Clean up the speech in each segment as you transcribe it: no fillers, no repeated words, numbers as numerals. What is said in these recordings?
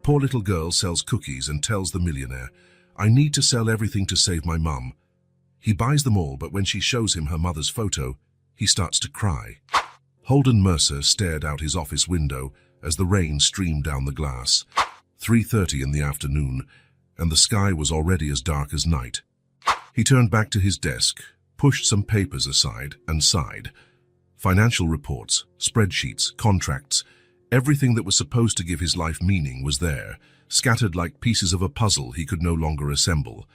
Poor little girl sells cookies and tells the millionaire, "I need to sell everything to save my mum." He buys them all, but when she shows him her mother's photo, he starts to cry. Holden Mercer stared out his office window as the rain streamed down the glass. 3:30 in the afternoon, and the sky was already as dark as night. He turned back to his desk, pushed some papers aside, and sighed. Financial reports, spreadsheets, contracts, everything that was supposed to give his life meaning was there, scattered like pieces of a puzzle he could no longer assemble.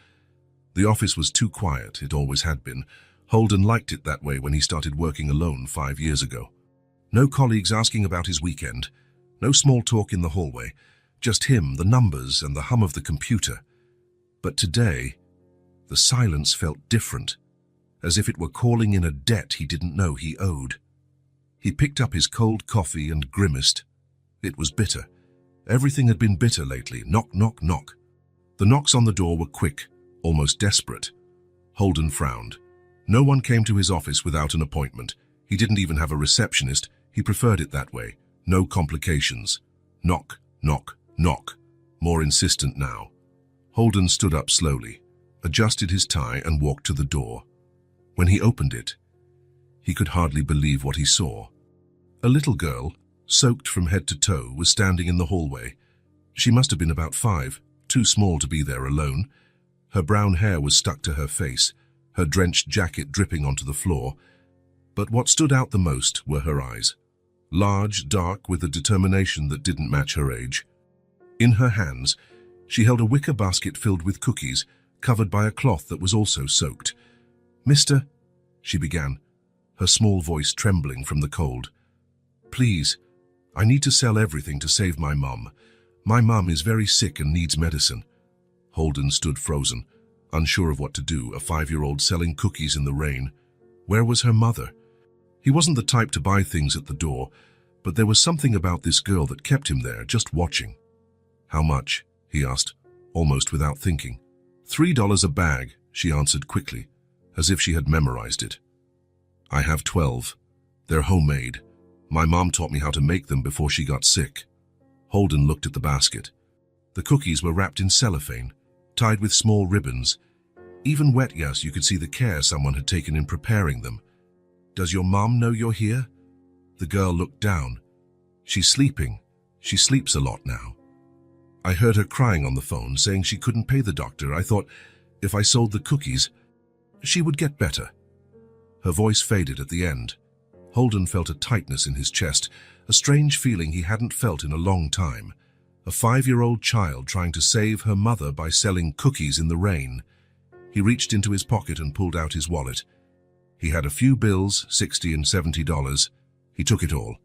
The office was too quiet, it always had been. Holden liked it that way when he started working alone 5 years ago. No colleagues asking about his weekend, no small talk in the hallway, just him, the numbers, and the hum of the computer. But today, the silence felt different, as if it were calling in a debt he didn't know he owed. He picked up his cold coffee and grimaced. It was bitter. Everything had been bitter lately. Knock, knock, knock. The knocks on the door were quick, almost desperate. Holden frowned. No one came to his office without an appointment. He didn't even have a receptionist. He preferred it that way. No complications. Knock, knock, knock. More insistent now. Holden stood up slowly, adjusted his tie, and walked to the door. When he opened it, he could hardly believe what he saw. A little girl, soaked from head to toe, was standing in the hallway. She must have been about 5, too small to be there alone. Her brown hair was stuck to her face, her drenched jacket dripping onto the floor. But what stood out the most were her eyes. Large, dark, with a determination that didn't match her age. In her hands, she held a wicker basket filled with cookies, covered by a cloth that was also soaked. "Mister," she began, her small voice trembling from the cold. "Please, I need to sell everything to save my mum. My mum is very sick and needs medicine." Holden stood frozen, unsure of what to do, a 5-year-old selling cookies in the rain. Where was her mother? He wasn't the type to buy things at the door, but there was something about this girl that kept him there, just watching. "How much?" he asked, almost without thinking. $3 a bag," she answered quickly, as if she had memorized it. "I have 12. They're homemade. My mom taught me how to make them before she got sick." Holden looked at the basket. The cookies were wrapped in cellophane, tied with small ribbons. Even wet, yes, you could see the care someone had taken in preparing them. "Does your mom know you're here?" The girl looked down. "She's sleeping. She sleeps a lot now. I heard her crying on the phone, saying she couldn't pay the doctor. I thought if I sold the cookies, she would get better." Her voice faded at the end. Holden felt a tightness in his chest, a strange feeling he hadn't felt in a long time. A 5-year-old child trying to save her mother by selling cookies in the rain. He reached into his pocket and pulled out his wallet. He had a few bills, $60 and $70. He took it all.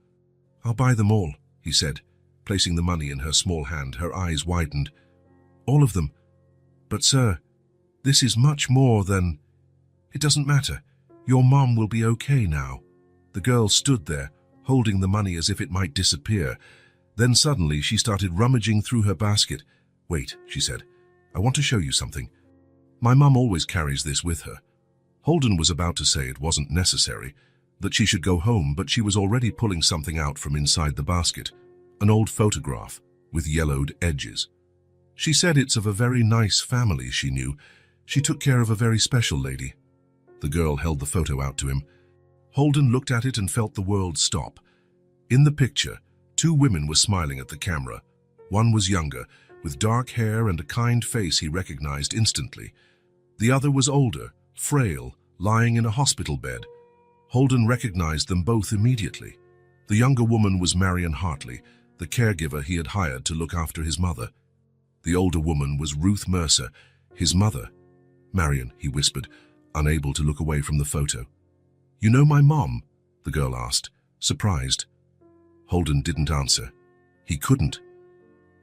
"I'll buy them all," he said, placing the money in her small hand. Her eyes widened. "All of them. But sir, this is much more than—" "It doesn't matter. Your mom will be okay now." The girl stood there, holding the money as if it might disappear. Then suddenly she started rummaging through her basket. "Wait," she said. "I want to show you something. My mum always carries this with her." Holden was about to say it wasn't necessary, that she should go home, but she was already pulling something out from inside the basket. An old photograph with yellowed edges. She said it's of a very nice family she knew. She took care of a very special lady. The girl held the photo out to him. Holden looked at it and felt the world stop. In the picture, 2 women were smiling at the camera. One was younger, with dark hair and a kind face he recognized instantly. The other was older, frail, lying in a hospital bed. Holden recognized them both immediately. The younger woman was Marion Hartley, the caregiver he had hired to look after his mother. The older woman was Ruth Mercer, his mother. "Marion," he whispered, unable to look away from the photo. "You know my mom?" the girl asked, surprised. Holden didn't answer. He couldn't.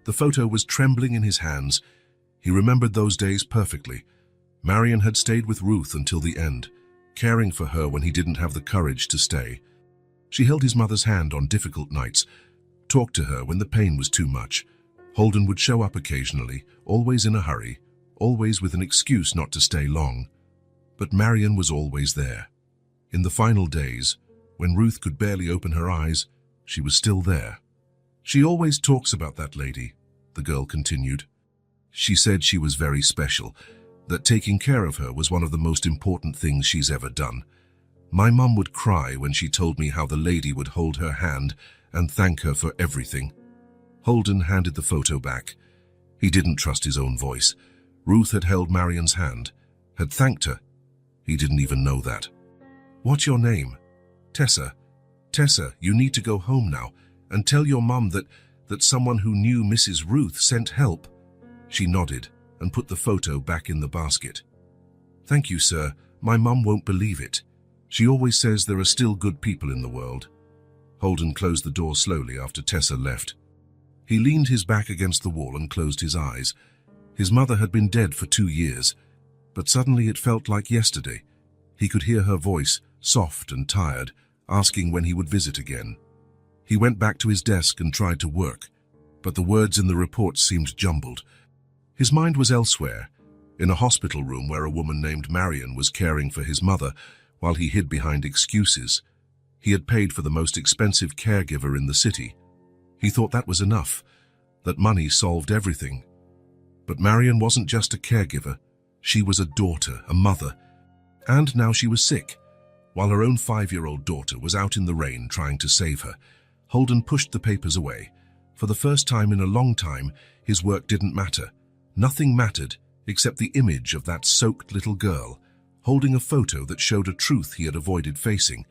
The photo was trembling in his hands. He remembered those days perfectly. Marion had stayed with Ruth until the end, caring for her when he didn't have the courage to stay. She held his mother's hand on difficult nights, talked to her when the pain was too much. Holden would show up occasionally, always in a hurry, always with an excuse not to stay long. But Marion was always there. In the final days, when Ruth could barely open her eyes, she was still there. "She always talks about that lady," the girl continued. She said she was very special, that taking care of her was one of the most important things she's ever done. My mum would cry when she told me how the lady would hold her hand and thank her for everything. Holden handed the photo back. He didn't trust his own voice. Ruth had held Marion's hand, had thanked her. He didn't even know that. "What's your name?" "Tessa. Tessa, you need to go home now and tell your mum that someone who knew Mrs. Ruth sent help." She nodded and put the photo back in the basket. "Thank you, sir. My mum won't believe it. She always says there are still good people in the world." Holden closed the door slowly after Tessa left. He leaned his back against the wall and closed his eyes. His mother had been dead for 2 years, but suddenly it felt like yesterday. He could hear her voice, soft and tired, asking when he would visit again. He went back to his desk and tried to work, but the words in the report seemed jumbled. His mind was elsewhere, in a hospital room where a woman named Marion was caring for his mother while he hid behind excuses. He had paid for the most expensive caregiver in the city. He thought that was enough, that money solved everything. But Marion wasn't just a caregiver. She was a daughter, a mother. And now she was sick. While her own 5-year-old daughter was out in the rain trying to save her, Holden pushed the papers away. For the first time in a long time, his work didn't matter. Nothing mattered except the image of that soaked little girl, holding a photo that showed a truth he had avoided facing.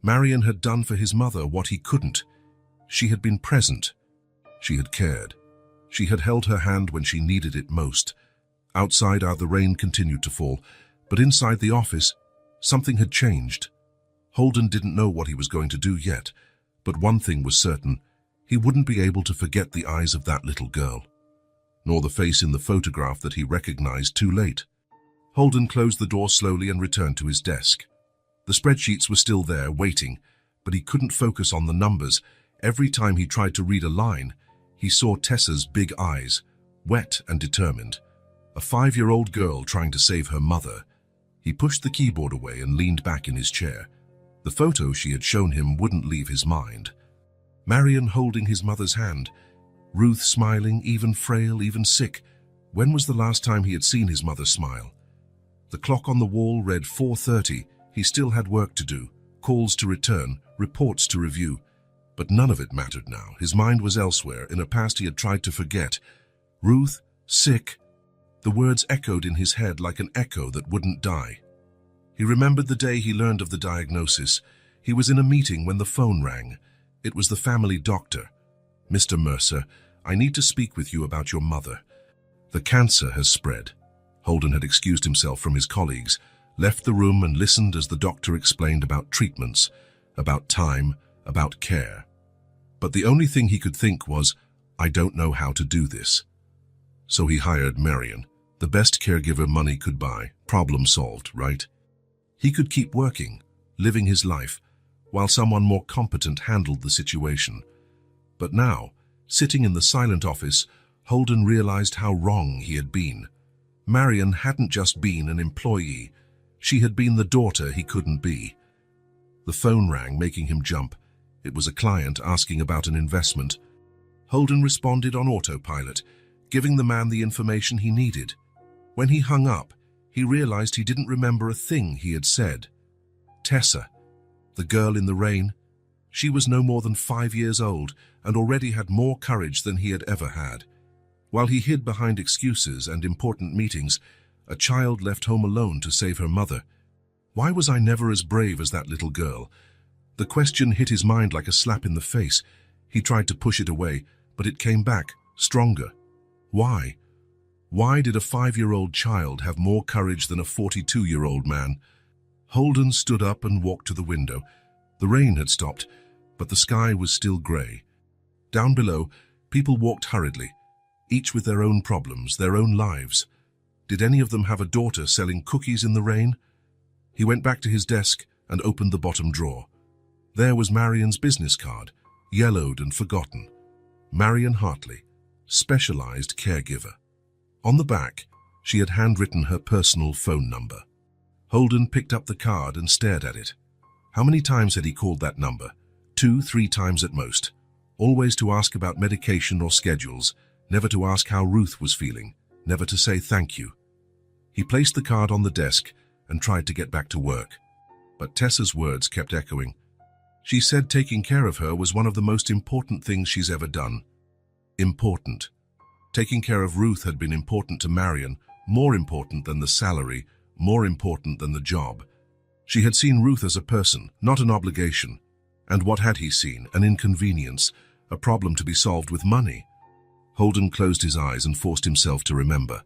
Marion had done for his mother what he couldn't. She had been present. She had cared. She had held her hand when she needed it most. Outside, the rain continued to fall, but inside the office, something had changed. Holden didn't know what he was going to do yet, but one thing was certain: he wouldn't be able to forget the eyes of that little girl, nor the face in the photograph that he recognized too late. Holden closed the door slowly and returned to his desk. The spreadsheets were still there, waiting, but he couldn't focus on the numbers. Every time he tried to read a line, he saw Tessa's big eyes, wet and determined. A 5-year-old girl trying to save her mother. He pushed the keyboard away and leaned back in his chair. The photo she had shown him wouldn't leave his mind. Marion holding his mother's hand. Ruth smiling, even frail, even sick. When was the last time he had seen his mother smile? The clock on the wall read 4:30. He still had work to do, calls to return, reports to review. But none of it mattered now. His mind was elsewhere, in a past he had tried to forget. Ruth, sick. The words echoed in his head like an echo that wouldn't die. He remembered the day he learned of the diagnosis. He was in a meeting when the phone rang. It was the family doctor. "Mr. Mercer, I need to speak with you about your mother. The cancer has spread." Holden had excused himself from his colleagues, left the room and listened as the doctor explained about treatments, about time, about care. But the only thing he could think was, "I don't know how to do this." So he hired Marion, the best caregiver money could buy. Problem solved, right? He could keep working, living his life, while someone more competent handled the situation. But now, sitting in the silent office, Holden realized how wrong he had been. Marion hadn't just been an employee. She had been the daughter he couldn't be. The phone rang, making him jump. It was a client asking about an investment. Holden responded on autopilot, giving the man the information he needed. When he hung up, he realized he didn't remember a thing he had said. Tessa, the girl in the rain, she was no more than 5 years old and already had more courage than he had ever had. While he hid behind excuses and important meetings, a child left home alone to save her mother. Why was I never as brave as that little girl? The question hit his mind like a slap in the face. He tried to push it away, but it came back, stronger. Why? Why did a 5-year-old child have more courage than a 42-year-old man? Holden stood up and walked to the window. The rain had stopped, but the sky was still grey. Down below, people walked hurriedly, each with their own problems, their own lives. Did any of them have a daughter selling cookies in the rain? He went back to his desk and opened the bottom drawer. There was Marion's business card, yellowed and forgotten. Marion Hartley, specialized caregiver. On the back, she had handwritten her personal phone number. Holden picked up the card and stared at it. How many times had he called that number? 2, 3 times at most. Always to ask about medication or schedules, never to ask how Ruth was feeling, never to say thank you. He placed the card on the desk and tried to get back to work. But Tessa's words kept echoing. She said taking care of her was one of the most important things she's ever done. Important. Taking care of Ruth had been important to Marion, more important than the salary, more important than the job. She had seen Ruth as a person, not an obligation. And what had he seen? An inconvenience, a problem to be solved with money. Holden closed his eyes and forced himself to remember.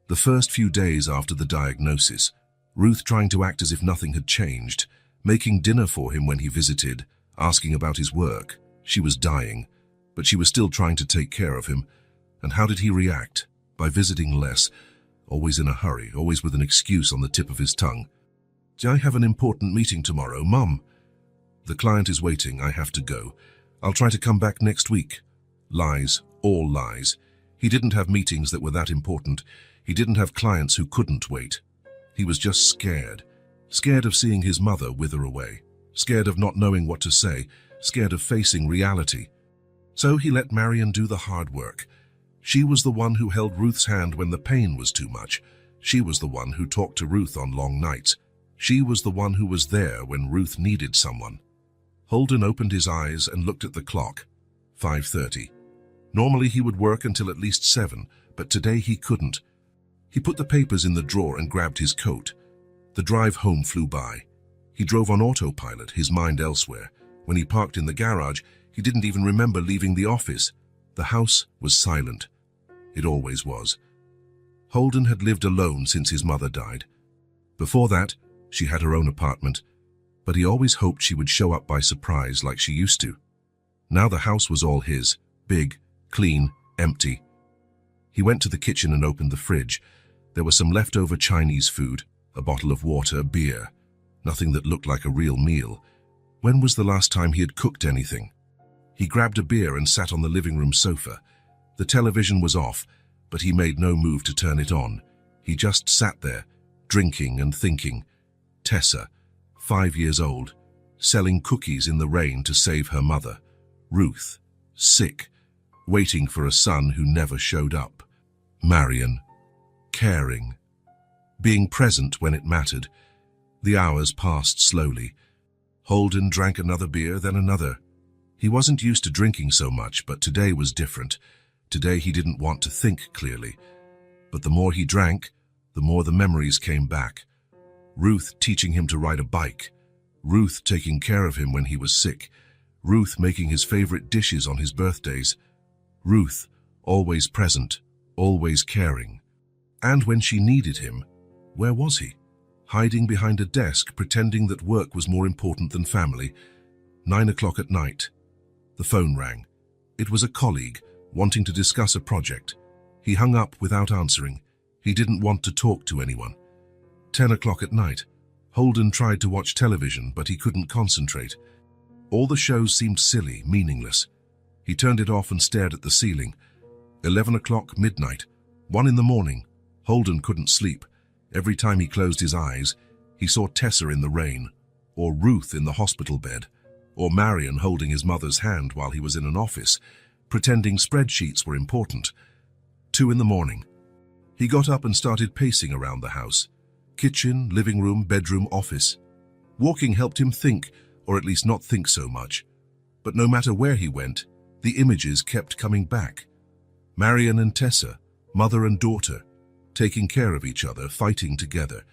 The first few days after the diagnosis, Ruth trying to act as if nothing had changed, making dinner for him when he visited, asking about his work. She was dying, but she was still trying to take care of him. And how did he react? By visiting less, always in a hurry, always with an excuse on the tip of his tongue. I have an important meeting tomorrow, Mum. The client is waiting, I have to go. I'll try to come back next week. Lies, all lies. He didn't have meetings that were that important. He didn't have clients who couldn't wait. He was just scared. Scared of seeing his mother wither away. Scared of not knowing what to say. Scared of facing reality. So he let Marion do the hard work. She was the one who held Ruth's hand when the pain was too much. She was the one who talked to Ruth on long nights. She was the one who was there when Ruth needed someone. Holden opened his eyes and looked at the clock. 5:30. Normally he would work until at least 7, but today he couldn't. He put the papers in the drawer and grabbed his coat. The drive home flew by. He drove on autopilot, his mind elsewhere. When he parked in the garage, he didn't even remember leaving the office. The house was silent. It always was. Holden had lived alone since his mother died. Before that, she had her own apartment, but he always hoped she would show up by surprise like she used to. Now the house was all his, big, clean, empty. He went to the kitchen and opened the fridge. There was some leftover Chinese food, a bottle of water, beer. Nothing that looked like a real meal. When was the last time he had cooked anything? He grabbed a beer and sat on the living room sofa. The television was off, but he made no move to turn it on. He just sat there, drinking and thinking. Tessa, 5 years old, selling cookies in the rain to save her mother. Ruth, sick, waiting for a son who never showed up. Marion, caring, being present when it mattered. The hours passed slowly. Holden drank another beer, then another. He wasn't used to drinking so much, but today was different. Today he didn't want to think clearly. But the more he drank, the more the memories came back. Ruth teaching him to ride a bike. Ruth taking care of him when he was sick. Ruth making his favorite dishes on his birthdays. Ruth, always present, always caring. And when she needed him, where was he? Hiding behind a desk, pretending that work was more important than family. 9 o'clock at night. The phone rang. It was a colleague, wanting to discuss a project. He hung up without answering. He didn't want to talk to anyone. 10 o'clock at night. Holden tried to watch television, but he couldn't concentrate. All the shows seemed silly, meaningless. He turned it off and stared at the ceiling. 11 o'clock, midnight. 1 in the morning. Holden couldn't sleep. Every time he closed his eyes, he saw Tessa in the rain, or Ruth in the hospital bed, or Marion holding his mother's hand while he was in an office, pretending spreadsheets were important. 2 in the morning. He got up and started pacing around the house. Kitchen, living room, bedroom, office. Walking helped him think, or at least not think so much. But no matter where he went, the images kept coming back. Marion and Tessa, mother and daughter, taking care of each other, fighting together.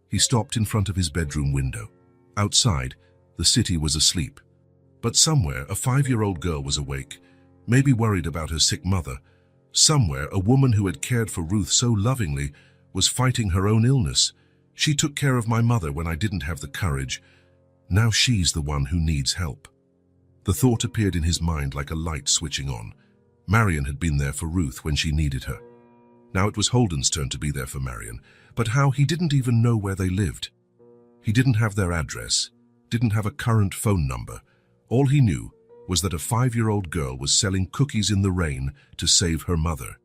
He stopped in front of his bedroom window. Outside, the city was asleep. But somewhere, a 5-year-old girl was awake, maybe worried about her sick mother. Somewhere, a woman who had cared for Ruth so lovingly was fighting her own illness. She took care of my mother when I didn't have the courage. Now she's the one who needs help. The thought appeared in his mind like a light switching on. Marion had been there for Ruth when she needed her. Now it was Holden's turn to be there for Marion, but how? He didn't even know where they lived. He didn't have their address, didn't have a current phone number. All he knew was that a 5-year-old girl was selling cookies in the rain to save her mother.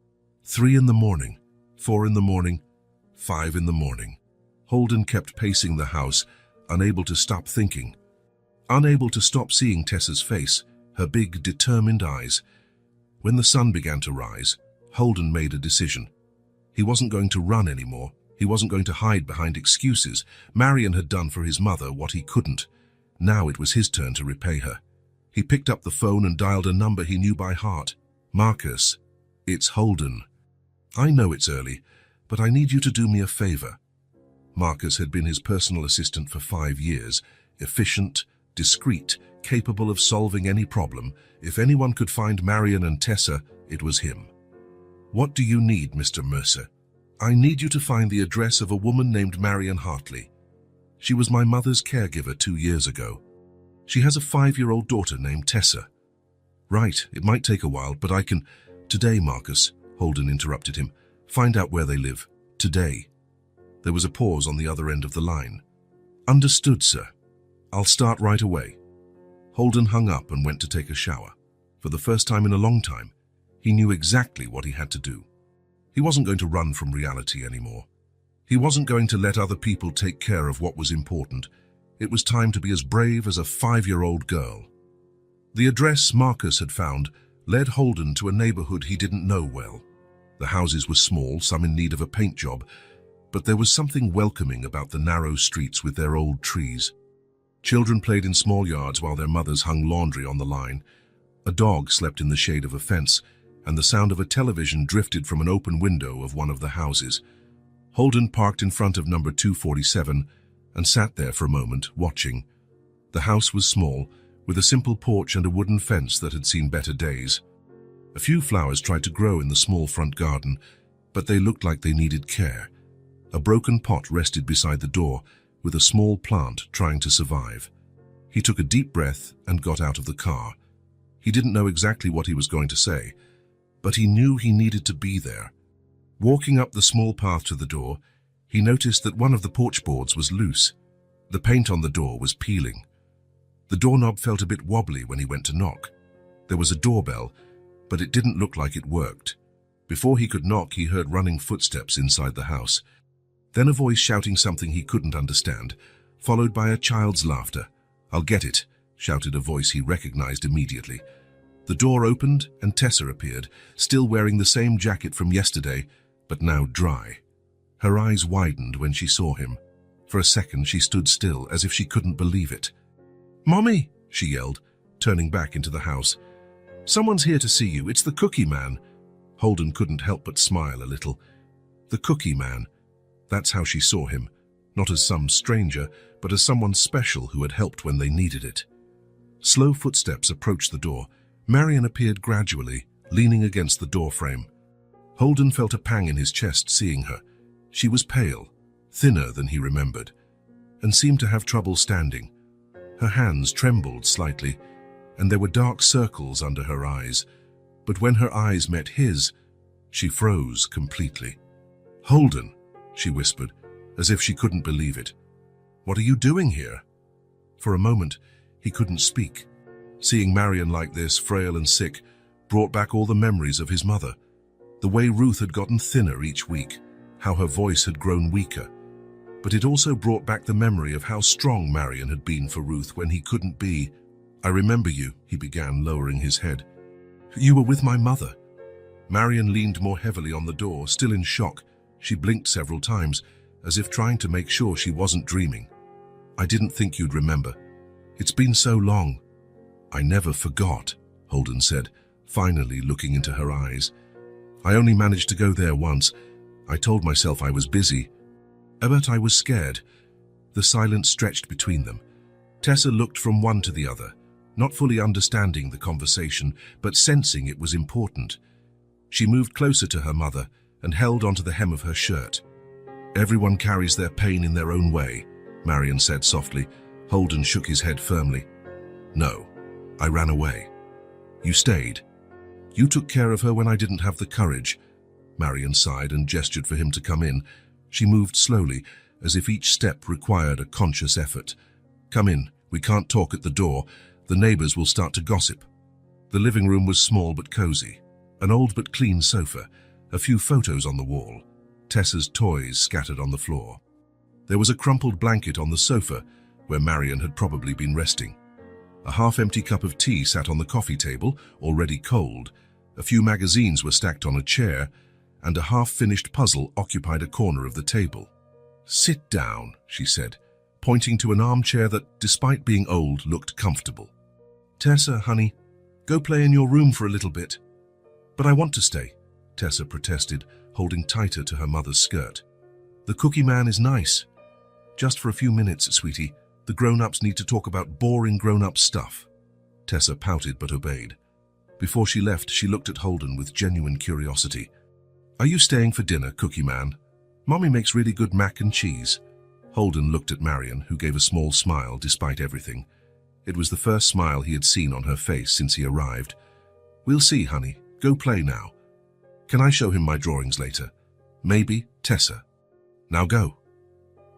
3 in the morning, 4 in the morning, 5 in the morning. Holden kept pacing the house, unable to stop thinking. Unable to stop seeing Tessa's face, her big, determined eyes. When the sun began to rise, Holden made a decision. He wasn't going to run anymore. He wasn't going to hide behind excuses. Marion had done for his mother what he couldn't. Now it was his turn to repay her. He picked up the phone and dialed a number he knew by heart. "Marcus, it's Holden. I know it's early, but I need you to do me a favor." Marcus had been his personal assistant for 5 years, efficient, discreet, capable of solving any problem. If anyone could find Marion and Tessa, it was him. "What do you need, Mr. Mercer?" "I need you to find the address of a woman named Marion Hartley. She was my mother's caregiver 2 years ago. She has a 5-year-old daughter named Tessa." "Right, it might take a while, but I can—" "Today, Marcus," Holden interrupted him. "Find out where they live. Today." There was a pause on the other end of the line. "Understood, sir. I'll start right away." Holden hung up and went to take a shower. For the first time in a long time, he knew exactly what he had to do. He wasn't going to run from reality anymore. He wasn't going to let other people take care of what was important. It was time to be as brave as a 5-year-old girl. The address Marcus had found led Holden to a neighborhood he didn't know well. The houses were small, some in need of a paint job, but there was something welcoming about the narrow streets with their old trees. Children played in small yards while their mothers hung laundry on the line. A dog slept in the shade of a fence, and the sound of a television drifted from an open window of one of the houses. Holden parked in front of number 247 and sat there for a moment, watching. The house was small, with a simple porch and a wooden fence that had seen better days. A few flowers tried to grow in the small front garden, but they looked like they needed care. A broken pot rested beside the door, with a small plant trying to survive. He took a deep breath and got out of the car. He didn't know exactly what he was going to say, but he knew he needed to be there. Walking up the small path to the door, he noticed that one of the porch boards was loose. The paint on the door was peeling. The doorknob felt a bit wobbly when he went to knock. There was a doorbell, but it didn't look like it worked. Before he could knock, he heard running footsteps inside the house. Then a voice shouting something he couldn't understand, followed by a child's laughter. "I'll get it," shouted a voice he recognized immediately. The door opened and Tessa appeared, still wearing the same jacket from yesterday, but now dry. Her eyes widened when she saw him. For a second she stood still, as if she couldn't believe it. "Mommy!" she yelled, turning back into the house. "Someone's here to see you. It's the Cookie Man." Holden couldn't help but smile a little. The Cookie Man. That's how she saw him, not as some stranger, but as someone special who had helped when they needed it. Slow footsteps approached the door. Marion appeared gradually, leaning against the doorframe. Holden felt a pang in his chest seeing her. She was pale, thinner than he remembered, and seemed to have trouble standing. Her hands trembled slightly, and there were dark circles under her eyes. But when her eyes met his, she froze completely. "Holden," she whispered, as if she couldn't believe it. "What are you doing here?" For a moment, he couldn't speak. Seeing Marion like this, frail and sick, brought back all the memories of his mother. The way Ruth had gotten thinner each week, how her voice had grown weaker. But it also brought back the memory of how strong Marion had been for Ruth when he couldn't be. "I remember you," he began, lowering his head. "You were with my mother." Marion leaned more heavily on the door, still in shock. She blinked several times, as if trying to make sure she wasn't dreaming. "I didn't think you'd remember. It's been so long." "I never forgot," Holden said, finally looking into her eyes. "I only managed to go there once. I told myself I was busy. But I was scared." The silence stretched between them. Tessa looked from one to the other, not fully understanding the conversation, but sensing it was important. She moved closer to her mother and held onto the hem of her shirt. "Everyone carries their pain in their own way," Marion said softly. Holden shook his head firmly. "No, I ran away. You stayed. You took care of her when I didn't have the courage." Marion sighed and gestured for him to come in. She moved slowly, as if each step required a conscious effort. "Come in. We can't talk at the door. The neighbors will start to gossip." The living room was small but cozy. An old but clean sofa, a few photos on the wall, Tessa's toys scattered on the floor. There was a crumpled blanket on the sofa, where Marion had probably been resting. A half-empty cup of tea sat on the coffee table, already cold, A few magazines were stacked on a chair, and a half-finished puzzle occupied a corner of the table. "Sit down," she said, pointing to an armchair that, despite being old, looked comfortable. "Tessa, honey, go play in your room for a little bit." "But I want to stay," Tessa protested, holding tighter to her mother's skirt. "The cookie man is nice. Just for a few minutes, sweetie. The grown-ups need to talk about boring grown-up stuff." Tessa pouted but obeyed. Before she left, she looked at Holden with genuine curiosity. "Are you staying for dinner, cookie man? Mommy makes really good mac and cheese." Holden looked at Marion, who gave a small smile despite everything. It was the first smile he had seen on her face since he arrived. "We'll see, honey. Go play now. Can I show him my drawings later? Maybe, Tessa. Now go."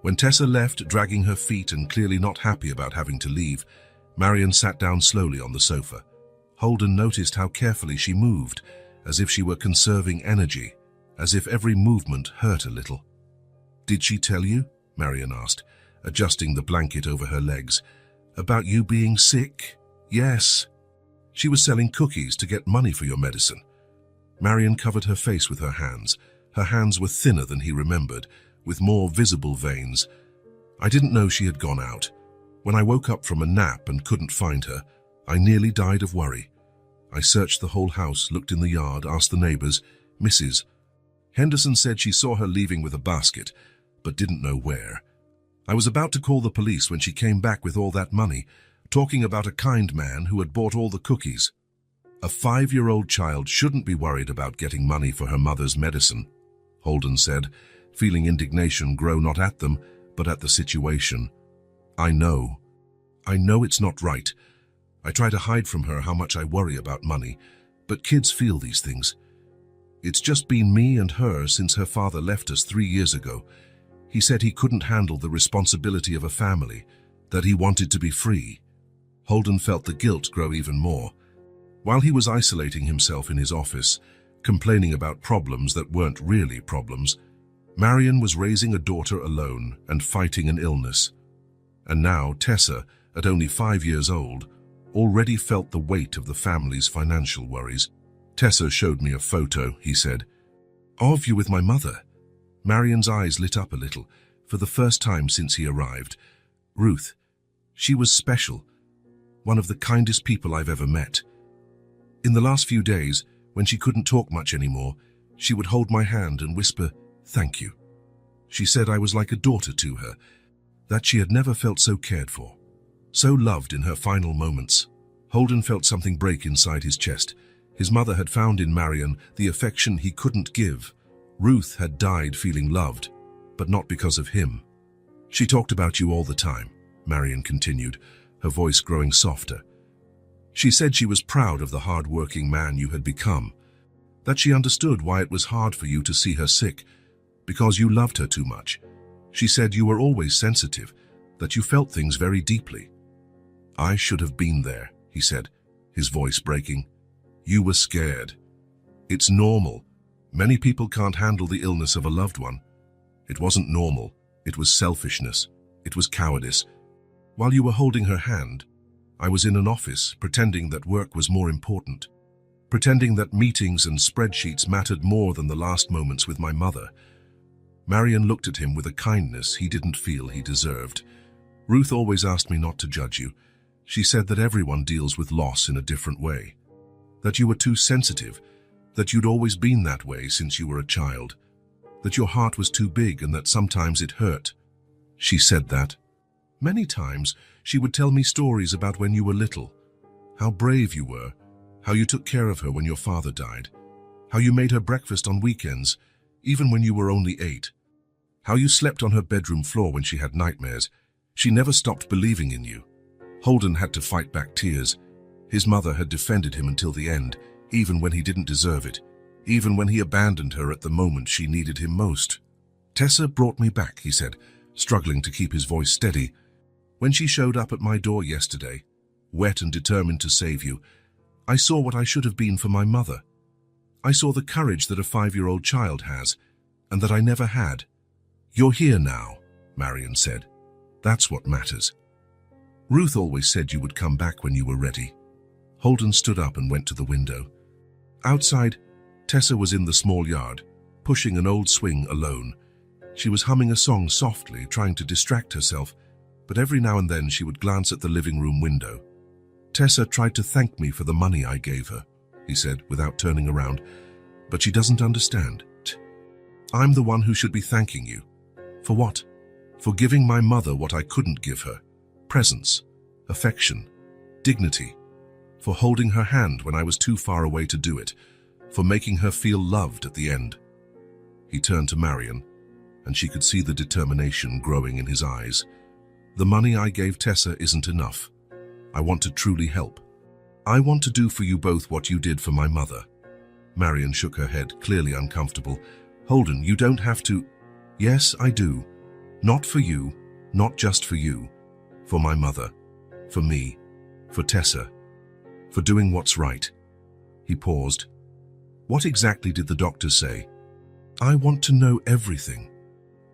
When Tessa left, dragging her feet and clearly not happy about having to leave, Marion sat down slowly on the sofa. Holden noticed how carefully she moved, as if she were conserving energy, as if every movement hurt a little. "Did she tell you?" Marion asked, adjusting the blanket over her legs. "About you being sick?" "Yes. She was selling cookies to get money for your medicine." Marion covered her face with her hands. Her hands were thinner than he remembered, with more visible veins. "I didn't know she had gone out. When I woke up from a nap and couldn't find her, I nearly died of worry. I searched the whole house, looked in the yard, asked the neighbors. Mrs. Henderson said she saw her leaving with a basket, but didn't know where. I was about to call the police when she came back with all that money, talking about a kind man who had bought all the cookies. A 5-year-old child shouldn't be worried about getting money for her mother's medicine," Holden said, feeling indignation grow not at them, but at the situation. I know it's not right. I try to hide from her how much I worry about money, but kids feel these things. It's just been me and her since her father left us 3 years ago. He said he couldn't handle the responsibility of a family, that he wanted to be free." Holden felt the guilt grow even more. While he was isolating himself in his office, complaining about problems that weren't really problems, Marion was raising a daughter alone and fighting an illness. And now Tessa, at only 5 years old, already felt the weight of the family's financial worries. "Tessa showed me a photo," he said. "Of you with my mother." Marion's eyes lit up a little, for the first time since he arrived. "Ruth, she was special, one of the kindest people I've ever met. In the last few days, when she couldn't talk much anymore, she would hold my hand and whisper, 'Thank you.' She said I was like a daughter to her, that she had never felt so cared for, so loved in her final moments." Holden felt something break inside his chest. His mother had found in Marion the affection he couldn't give. Ruth had died feeling loved, but not because of him. "She talked about you all the time," Marion continued, her voice growing softer. "She said she was proud of the hard-working man you had become, that she understood why it was hard for you to see her sick, because you loved her too much. She said you were always sensitive, that you felt things very deeply." "I should have been there," he said, his voice breaking. "You were scared. It's normal. Many people can't handle the illness of a loved one. It wasn't normal. It was selfishness. It was cowardice. While you were holding her hand, I was in an office pretending that work was more important, pretending that meetings and spreadsheets mattered more than the last moments with my mother." Marion looked at him with a kindness he didn't feel he deserved. "Ruth always asked me not to judge you. She said that everyone deals with loss in a different way, that you were too sensitive, that you'd always been that way since you were a child, that your heart was too big and that sometimes it hurt." She said that. Many times she would tell me stories about when you were little, how brave you were, how you took care of her when your father died, how you made her breakfast on weekends, even when you were only 8, how you slept on her bedroom floor when she had nightmares. She never stopped believing in you. Holden had to fight back tears. His mother had defended him until the end, even when he didn't deserve it, even when he abandoned her at the moment she needed him most. "Tessa brought me back," he said, struggling to keep his voice steady. "When she showed up at my door yesterday, wet and determined to save you, I saw what I should have been for my mother. I saw the courage that a 5-year-old child has, and that I never had. You're here now," Marion said. "That's what matters. Ruth always said you would come back when you were ready." Holden stood up and went to the window. Outside, Tessa was in the small yard, pushing an old swing alone. She was humming a song softly, trying to distract herself, but every now and then she would glance at the living room window. "Tessa tried to thank me for the money I gave her," he said without turning around, "but she doesn't understand. I'm the one who should be thanking you. For what? For giving my mother what I couldn't give her. Presence, affection, dignity. For holding her hand when I was too far away to do it. For making her feel loved at the end." He turned to Marion, and she could see the determination growing in his eyes. "The money I gave Tessa isn't enough. I want to truly help. I want to do for you both what you did for my mother." Marion shook her head, clearly uncomfortable. "Holden, you don't have to." "Yes, I do. Not for you, not just for you. For my mother, for me, for Tessa, for doing what's right." He paused. "What exactly did the doctor say?" "I want to know everything."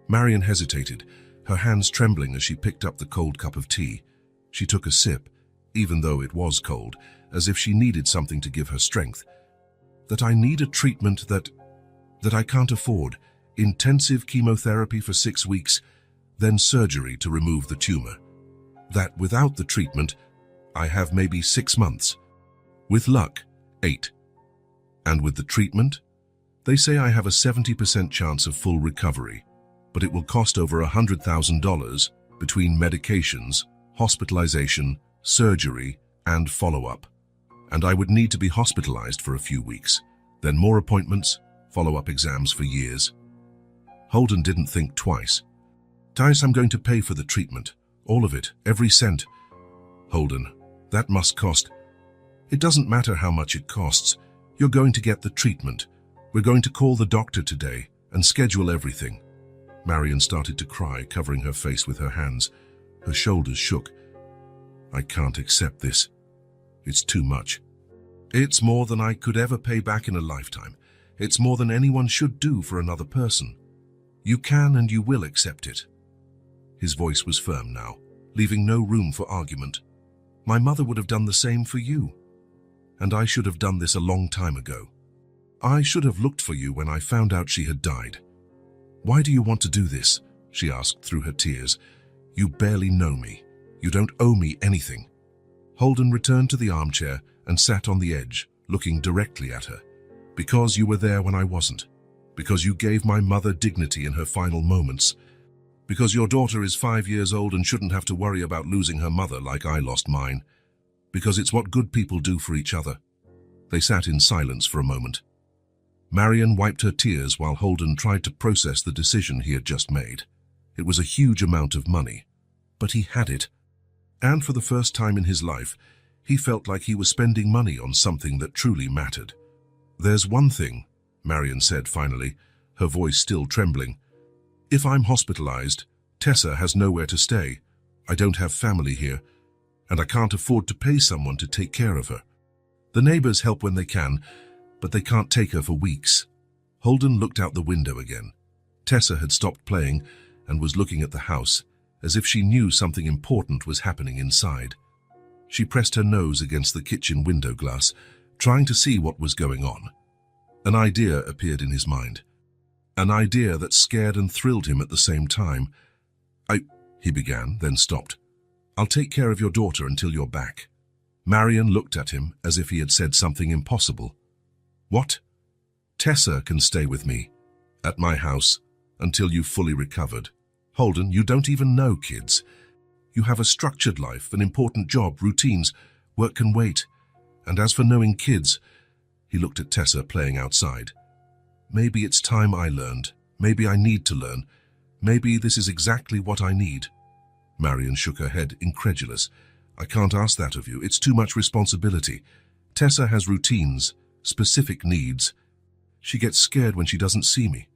Marion hesitated, her hands trembling as she picked up the cold cup of tea. She took a sip, even though it was cold, as if she needed something to give her strength. "That I need a treatment that I can't afford. Intensive chemotherapy for 6 weeks, then surgery to remove the tumor. That without the treatment, I have maybe 6 months. With luck, 8. And with the treatment, they say I have a 70% chance of full recovery, but it will cost over $100,000 between medications, hospitalization, surgery, and follow-up. And I would need to be hospitalized for a few weeks, then more appointments, follow-up exams for years." Holden didn't think twice. "Tice, I'm going to pay for the treatment. All of it, every cent." "Holden, that must cost." "It doesn't matter how much it costs. You're going to get the treatment. We're going to call the doctor today and schedule everything." Marion started to cry, covering her face with her hands. Her shoulders shook. "I can't accept this. It's too much. It's more than I could ever pay back in a lifetime. It's more than anyone should do for another person. You can and you will accept it." His voice was firm now, leaving no room for argument. "My mother would have done the same for you. And I should have done this a long time ago. I should have looked for you when I found out she had died." "Why do you want to do this?" she asked through her tears. "You barely know me. You don't owe me anything." Holden returned to the armchair and sat on the edge, looking directly at her. "Because you were there when I wasn't. Because you gave my mother dignity in her final moments. Because your daughter is 5 years old and shouldn't have to worry about losing her mother like I lost mine. Because it's what good people do for each other." They sat in silence for a moment. Marion wiped her tears while Holden tried to process the decision he had just made. It was a huge amount of money, but he had it. And for the first time in his life, he felt like he was spending money on something that truly mattered. "There's one thing," Marion said finally, her voice still trembling. "If I'm hospitalized, Tessa has nowhere to stay. I don't have family here, and I can't afford to pay someone to take care of her. The neighbors help when they can, but they can't take her for weeks." Holden looked out the window again. Tessa had stopped playing and was looking at the house, as if she knew something important was happening inside. She pressed her nose against the kitchen window glass, trying to see what was going on. An idea appeared in his mind. An idea that scared and thrilled him at the same time. He began, then stopped. "I'll take care of your daughter until you're back." Marion looked at him as if he had said something impossible. "What?" "Tessa can stay with me, at my house, until you've fully recovered. Holden, you don't even know kids. You have a structured life, an important job, routines. Work can wait. And as for knowing kids," he looked at Tessa playing outside. "Maybe it's time I learned. Maybe I need to learn. Maybe this is exactly what I need." Marion shook her head, incredulous. "I can't ask that of you. It's too much responsibility. Tessa has routines, specific needs. She gets scared when she doesn't see me.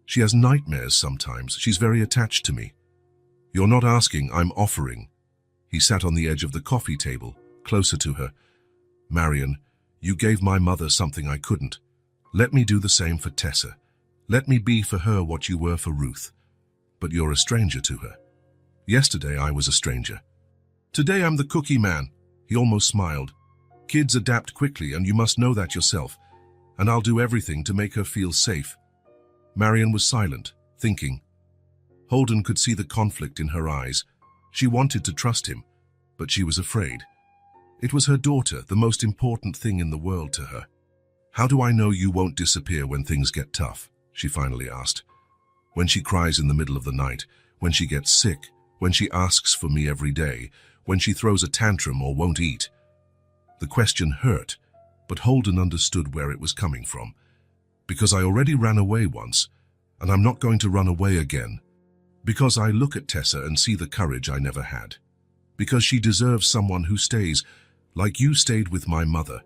She has nightmares sometimes. She's very attached to me." "You're not asking, I'm offering." He sat on the edge of the coffee table, closer to her. "Marion, you gave my mother something I couldn't. Let me do the same for Tessa. Let me be for her what you were for Ruth. But you're a stranger to her. Yesterday I was a stranger. Today I'm the cookie man." He almost smiled. "Kids adapt quickly, and you must know that yourself. and I'll do everything to make her feel safe." Marion was silent, thinking. Holden could see the conflict in her eyes. She wanted to trust him, but she was afraid. It was her daughter, the most important thing in the world to her. "How do I know you won't disappear when things get tough?" she finally asked. "When she cries in the middle of the night, when she gets sick, when she asks for me every day, when she throws a tantrum or won't eat." The question hurt, but Holden understood where it was coming from. "Because I already ran away once, and I'm not going to run away again. Because I look at Tessa and see the courage I never had. Because she deserves someone who stays, like you stayed with my mother.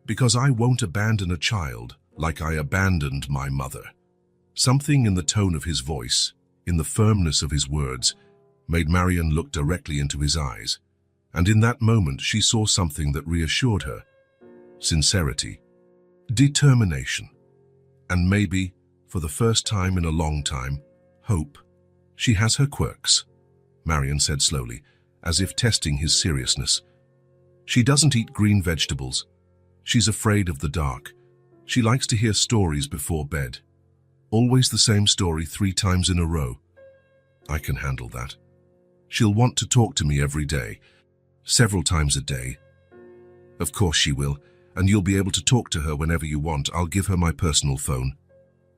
Because I won't abandon a child like I abandoned my mother." Something in the tone of his voice, in the firmness of his words, made Marion look directly into his eyes. And in that moment she saw something that reassured her. Sincerity. Determination. And maybe, for the first time in a long time, hope. "She has her quirks," Marion said slowly, as if testing his seriousness. "She doesn't eat green vegetables. She's afraid of the dark. She likes to hear stories before bed. Always the same story 3 times in a row. I can handle that. She'll want to talk to me every day, several times a day." "Of course she will, and you'll be able to talk to her whenever you want. I'll give her my personal phone."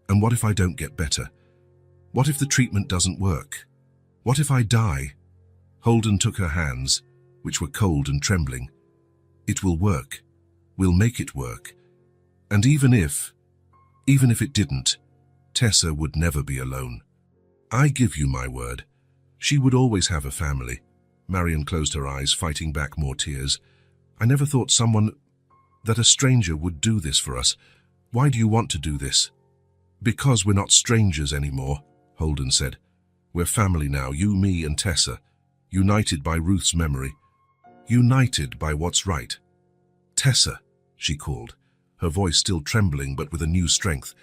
"And what if I don't get better? What if the treatment doesn't work? What if I die?" Holden took her hands, which were cold and trembling. "It will work. We'll make it work. And even if it didn't, Tessa would never be alone. I give you my word. She would always have a family." Marion closed her eyes, fighting back more tears. "I never thought that a stranger would do this for us. Why do you want to do this?" "Because we're not strangers anymore," Holden said. "We're family now, you, me, and Tessa, united by Ruth's memory, united by what's right." "Tessa," she called, her voice still trembling but with a new strength.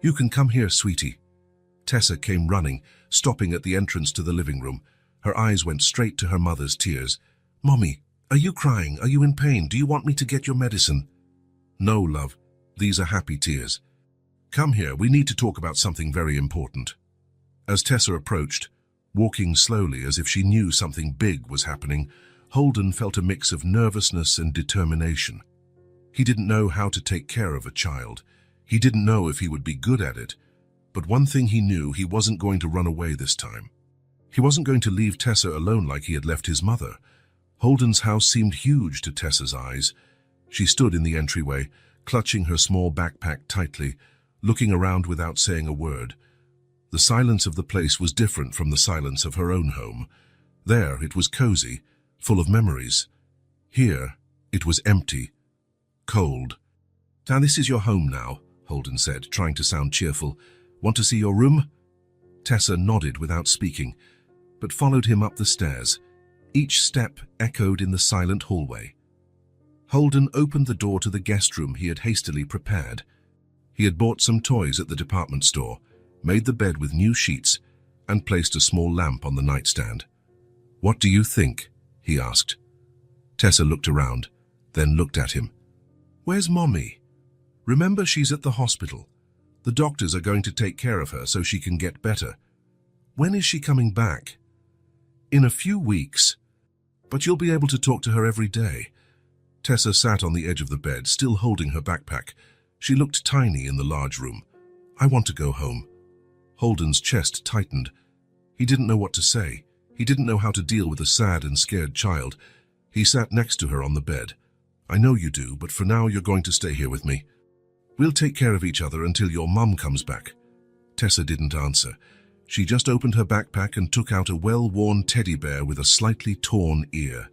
"You can come here, sweetie." Tessa came running, stopping at the entrance to the living room. Her eyes went straight to her mother's tears. "Mommy, are you crying? Are you in pain? Do you want me to get your medicine?" "No, love. These are happy tears. Come here, we need to talk about something very important." As Tessa approached, walking slowly as if she knew something big was happening, Holden felt a mix of nervousness and determination. He didn't know how to take care of a child. He didn't know if he would be good at it. But one thing he knew, he wasn't going to run away this time. He wasn't going to leave Tessa alone like he had left his mother. Holden's house seemed huge to Tessa's eyes. She stood in the entryway, clutching her small backpack tightly, looking around without saying a word. The silence of the place was different from the silence of her own home. There, it was cozy, full of memories. Here, it was empty, cold. "Now, this is your home now," Holden said, trying to sound cheerful. "Want to see your room?" Tessa nodded without speaking, but followed him up the stairs. Each step echoed in the silent hallway. Holden opened the door to the guest room he had hastily prepared. He had bought some toys at the department store, made the bed with new sheets, and placed a small lamp on the nightstand. "What do you think?" he asked. Tessa looked around, then looked at him. "Where's Mommy? Remember, she's at the hospital. The doctors are going to take care of her so she can get better. When is she coming back?" "In a few weeks. But you'll be able to talk to her every day." Tessa sat on the edge of the bed, still holding her backpack. She looked tiny in the large room. "I want to go home." Holden's chest tightened. He didn't know what to say. He didn't know how to deal with a sad and scared child. He sat next to her on the bed. "I know you do, but for now you're going to stay here with me. We'll take care of each other until your mum comes back." Tessa didn't answer. She just opened her backpack and took out a well-worn teddy bear with a slightly torn ear.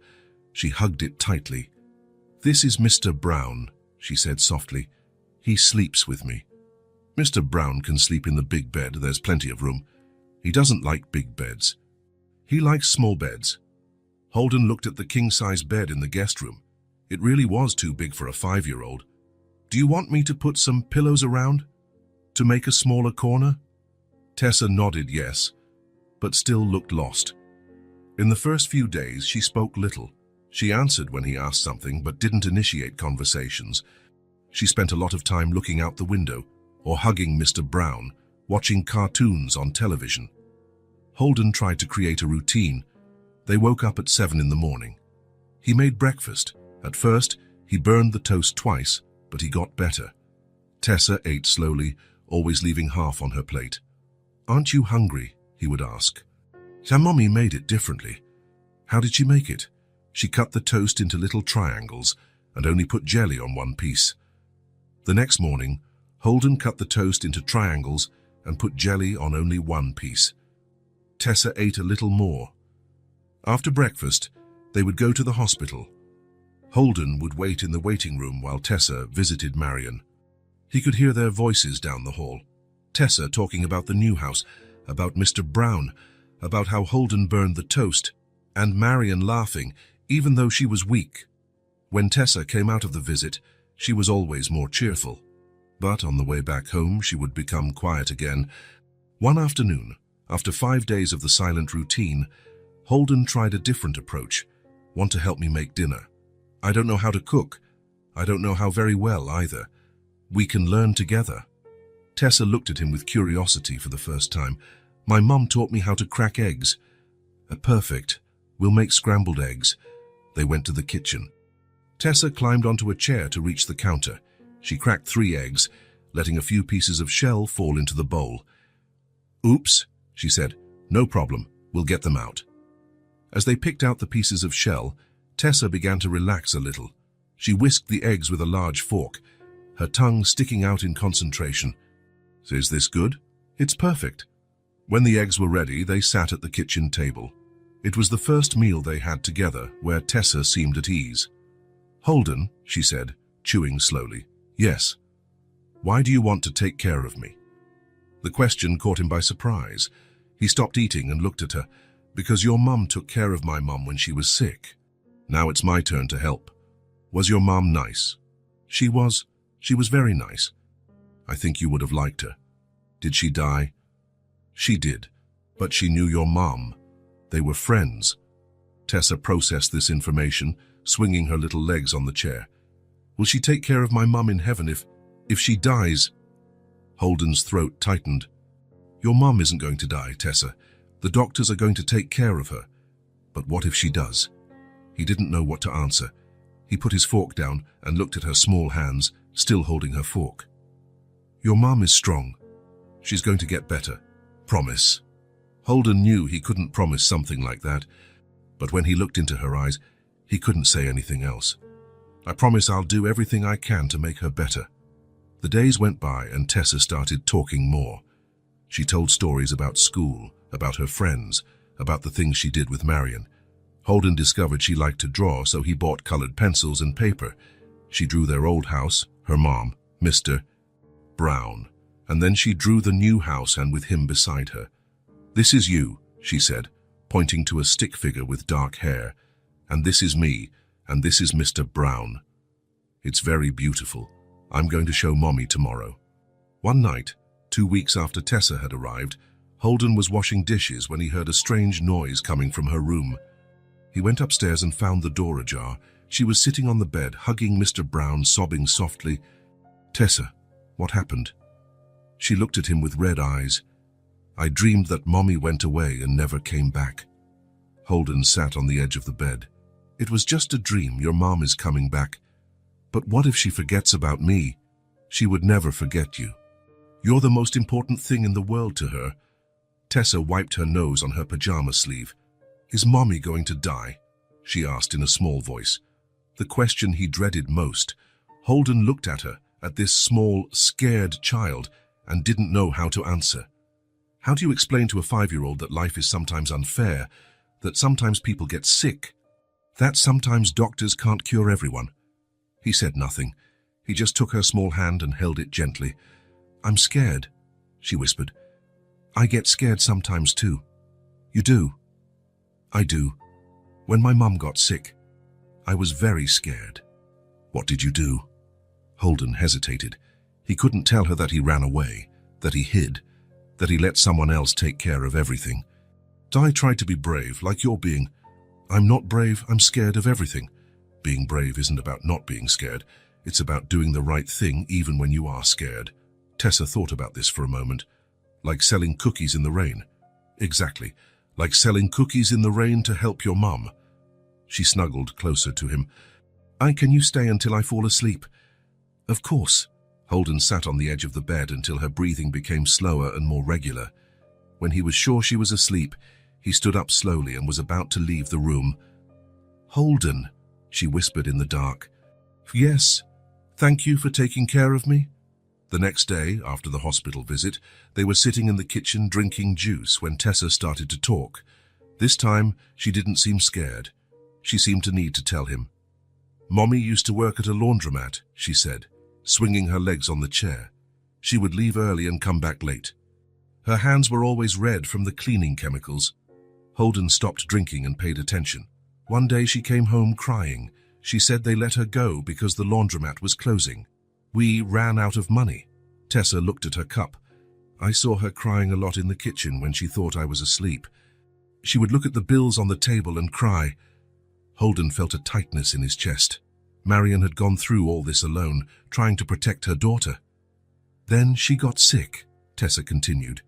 She hugged it tightly. "This is Mr. Brown," she said softly. "He sleeps with me." "Mr. Brown can sleep in the big bed. There's plenty of room. He doesn't like big beds. He likes small beds." Holden looked at the king-size bed in the guest room. It really was too big for a 5-year-old. "Do you want me to put some pillows around? To make a smaller corner?" Tessa nodded yes, but still looked lost. In the first few days, she spoke little. She answered when he asked something, but didn't initiate conversations. She spent a lot of time looking out the window or hugging Mr. Brown, watching cartoons on television. Holden tried to create a routine. They woke up at 7 in the morning. He made breakfast. At first, he burned the toast twice, but he got better. Tessa ate slowly, always leaving half on her plate. "Aren't you hungry?" he would ask. "Your mommy made it differently." "How did she make it?" "She cut the toast into little triangles and only put jelly on one piece." The next morning, Holden cut the toast into triangles and put jelly on only one piece. Tessa ate a little more. After breakfast, they would go to the hospital. Holden would wait in the waiting room while Tessa visited Marion. He could hear their voices down the hall. Tessa talking about the new house, about Mr. Brown, about how Holden burned the toast, and Marion laughing, even though she was weak. When Tessa came out of the visit, she was always more cheerful. But on the way back home, she would become quiet again. One afternoon, after 5 days of the silent routine, Holden tried a different approach. "Want to help me make dinner? I don't know how to cook. I don't know how very well either. We can learn together." Tessa looked at him with curiosity for the first time. "My mum taught me how to crack eggs." Perfect. We'll make scrambled eggs." They went to the kitchen. Tessa climbed onto a chair to reach the counter. She cracked 3 eggs, letting a few pieces of shell fall into the bowl. "Oops," she said. "No problem. We'll get them out." As they picked out the pieces of shell, Tessa began to relax a little. She whisked the eggs with a large fork, her tongue sticking out in concentration. "Is this good?" "It's perfect." When the eggs were ready, they sat at the kitchen table. It was the first meal they had together, where Tessa seemed at ease. "Holden," she said, chewing slowly. "Yes." "Why do you want to take care of me?" The question caught him by surprise. He stopped eating and looked at her. "Because your mum took care of my mum when she was sick. Now it's my turn to help." "Was your mum nice?" She was very nice." "I think you would have liked her." "Did she die?" "She did, but she knew your mum. They were friends." Tessa processed this information, swinging her little legs on the chair. "Will she take care of my mum in heaven if she dies?" Holden's throat tightened. "Your mum isn't going to die, Tessa. The doctors are going to take care of her. But what if she does?" He didn't know what to answer. He put his fork down and looked at her small hands, still holding her fork. "Your mum is strong. She's going to get better. Promise." Holden knew he couldn't promise something like that, but when he looked into her eyes, he couldn't say anything else. "I promise I'll do everything I can to make her better." The days went by and Tessa started talking more. She told stories about school, about her friends, about the things she did with Marion. Holden discovered she liked to draw, so he bought colored pencils and paper. She drew their old house, her mom, Mr. Brown, and then she drew the new house and with him beside her. "This is you," she said, pointing to a stick figure with dark hair. "And this is me, and this is Mr. Brown. It's very beautiful. I'm going to show Mommy tomorrow." One night, 2 weeks after Tessa had arrived, Holden was washing dishes when he heard a strange noise coming from her room. He went upstairs and found the door ajar. She was sitting on the bed, hugging Mr. Brown, sobbing softly. "Tessa, what happened?" She looked at him with red eyes. "I dreamed that Mommy went away and never came back." Holden sat on the edge of the bed. "It was just a dream. Your mom is coming back. But what if she forgets about me? She would never forget you. You're the most important thing in the world to her." Tessa wiped her nose on her pajama sleeve. "Is Mommy going to die?" she asked in a small voice. The question he dreaded most. Holden looked at her, at this small, scared child, and didn't know how to answer. How do you explain to a 5-year-old that life is sometimes unfair, that sometimes people get sick, that sometimes doctors can't cure everyone? He said nothing. He just took her small hand and held it gently. "I'm scared," she whispered. "I get scared sometimes too." "You do?" "I do. When my mum got sick, I was very scared." "What did you do?" Holden hesitated. He couldn't tell her that he ran away, that he hid, that he let someone else take care of everything. "I tried to be brave, like you're being." "I'm not brave, I'm scared of everything." "Being brave isn't about not being scared. It's about doing the right thing even when you are scared. Tessa thought about this for a moment. Like selling cookies in the rain. Exactly. Like selling cookies in the rain to help your mum. She snuggled closer to him. Can you stay until I fall asleep? Of course. Holden sat on the edge of the bed until her breathing became slower and more regular. When he was sure she was asleep, he stood up slowly and was about to leave the room. Holden, she whispered in the dark. Yes, thank you for taking care of me. The next day, after the hospital visit, they were sitting in the kitchen drinking juice when Tessa started to talk. This time, she didn't seem scared. She seemed to need to tell him. Mommy used to work at a laundromat, she said, swinging her legs on the chair. She would leave early and come back late. Her hands were always red from the cleaning chemicals. Holden stopped drinking and paid attention. One day she came home crying. She said they let her go because the laundromat was closing. We ran out of money. Tessa looked at her cup. I saw her crying a lot in the kitchen when she thought I was asleep. She would look at the bills on the table and cry. Holden felt a tightness in his chest. Marion had gone through all this alone, trying to protect her daughter. Then she got sick, Tessa continued.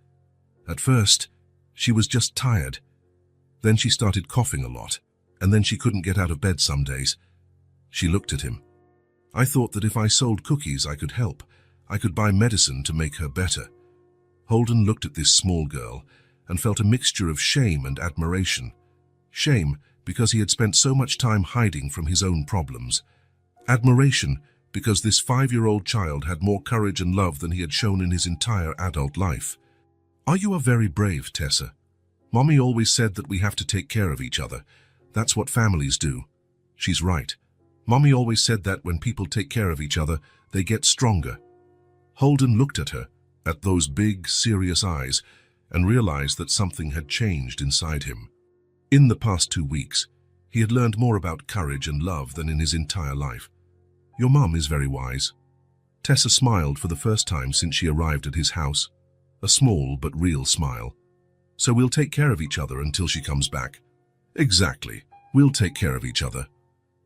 At first, she was just tired. Then she started coughing a lot, and then she couldn't get out of bed some days. She looked at him. I thought that if I sold cookies, I could help. I could buy medicine to make her better. Holden looked at this small girl and felt a mixture of shame and admiration. Shame because he had spent so much time hiding from his own problems. Admiration because this 5-year-old child had more courage and love than he had shown in his entire adult life. You are very brave, Tessa. Mommy always said that we have to take care of each other. That's what families do. She's right. Mommy always said that when people take care of each other, they get stronger. Holden looked at her, at those big, serious eyes, and realized that something had changed inside him. In the past 2 weeks, he had learned more about courage and love than in his entire life. Your mum is very wise. Tessa smiled for the first time since she arrived at his house. A small but real smile. So we'll take care of each other until she comes back. Exactly. We'll take care of each other.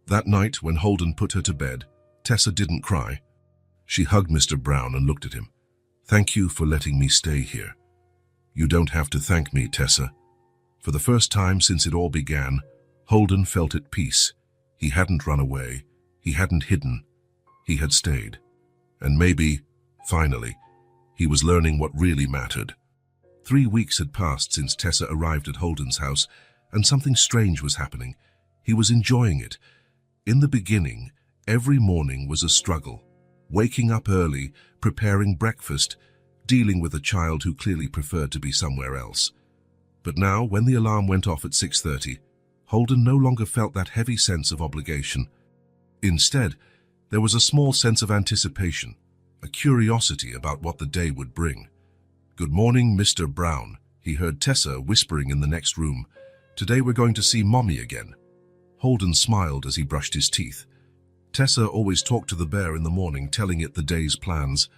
That night, when Holden put her to bed, Tessa didn't cry. She hugged Mr. Brown and looked at him. Thank you for letting me stay here. You don't have to thank me, Tessa. For the first time since it all began, Holden felt at peace. He hadn't run away. He hadn't hidden. He had stayed. And maybe, finally, he was learning what really mattered. 3 weeks had passed since Tessa arrived at Holden's house, and something strange was happening. He was enjoying it. In the beginning, every morning was a struggle. Waking up early, preparing breakfast, dealing with a child who clearly preferred to be somewhere else. But now, when the alarm went off at 6:30, Holden no longer felt that heavy sense of obligation. Instead, there was a small sense of anticipation, a curiosity about what the day would bring. Good morning, Mr. Brown, he heard Tessa whispering in the next room. Today we're going to see Mommy again. Holden smiled as he brushed his teeth. Tessa always talked to the bear in the morning, telling it the day's plans.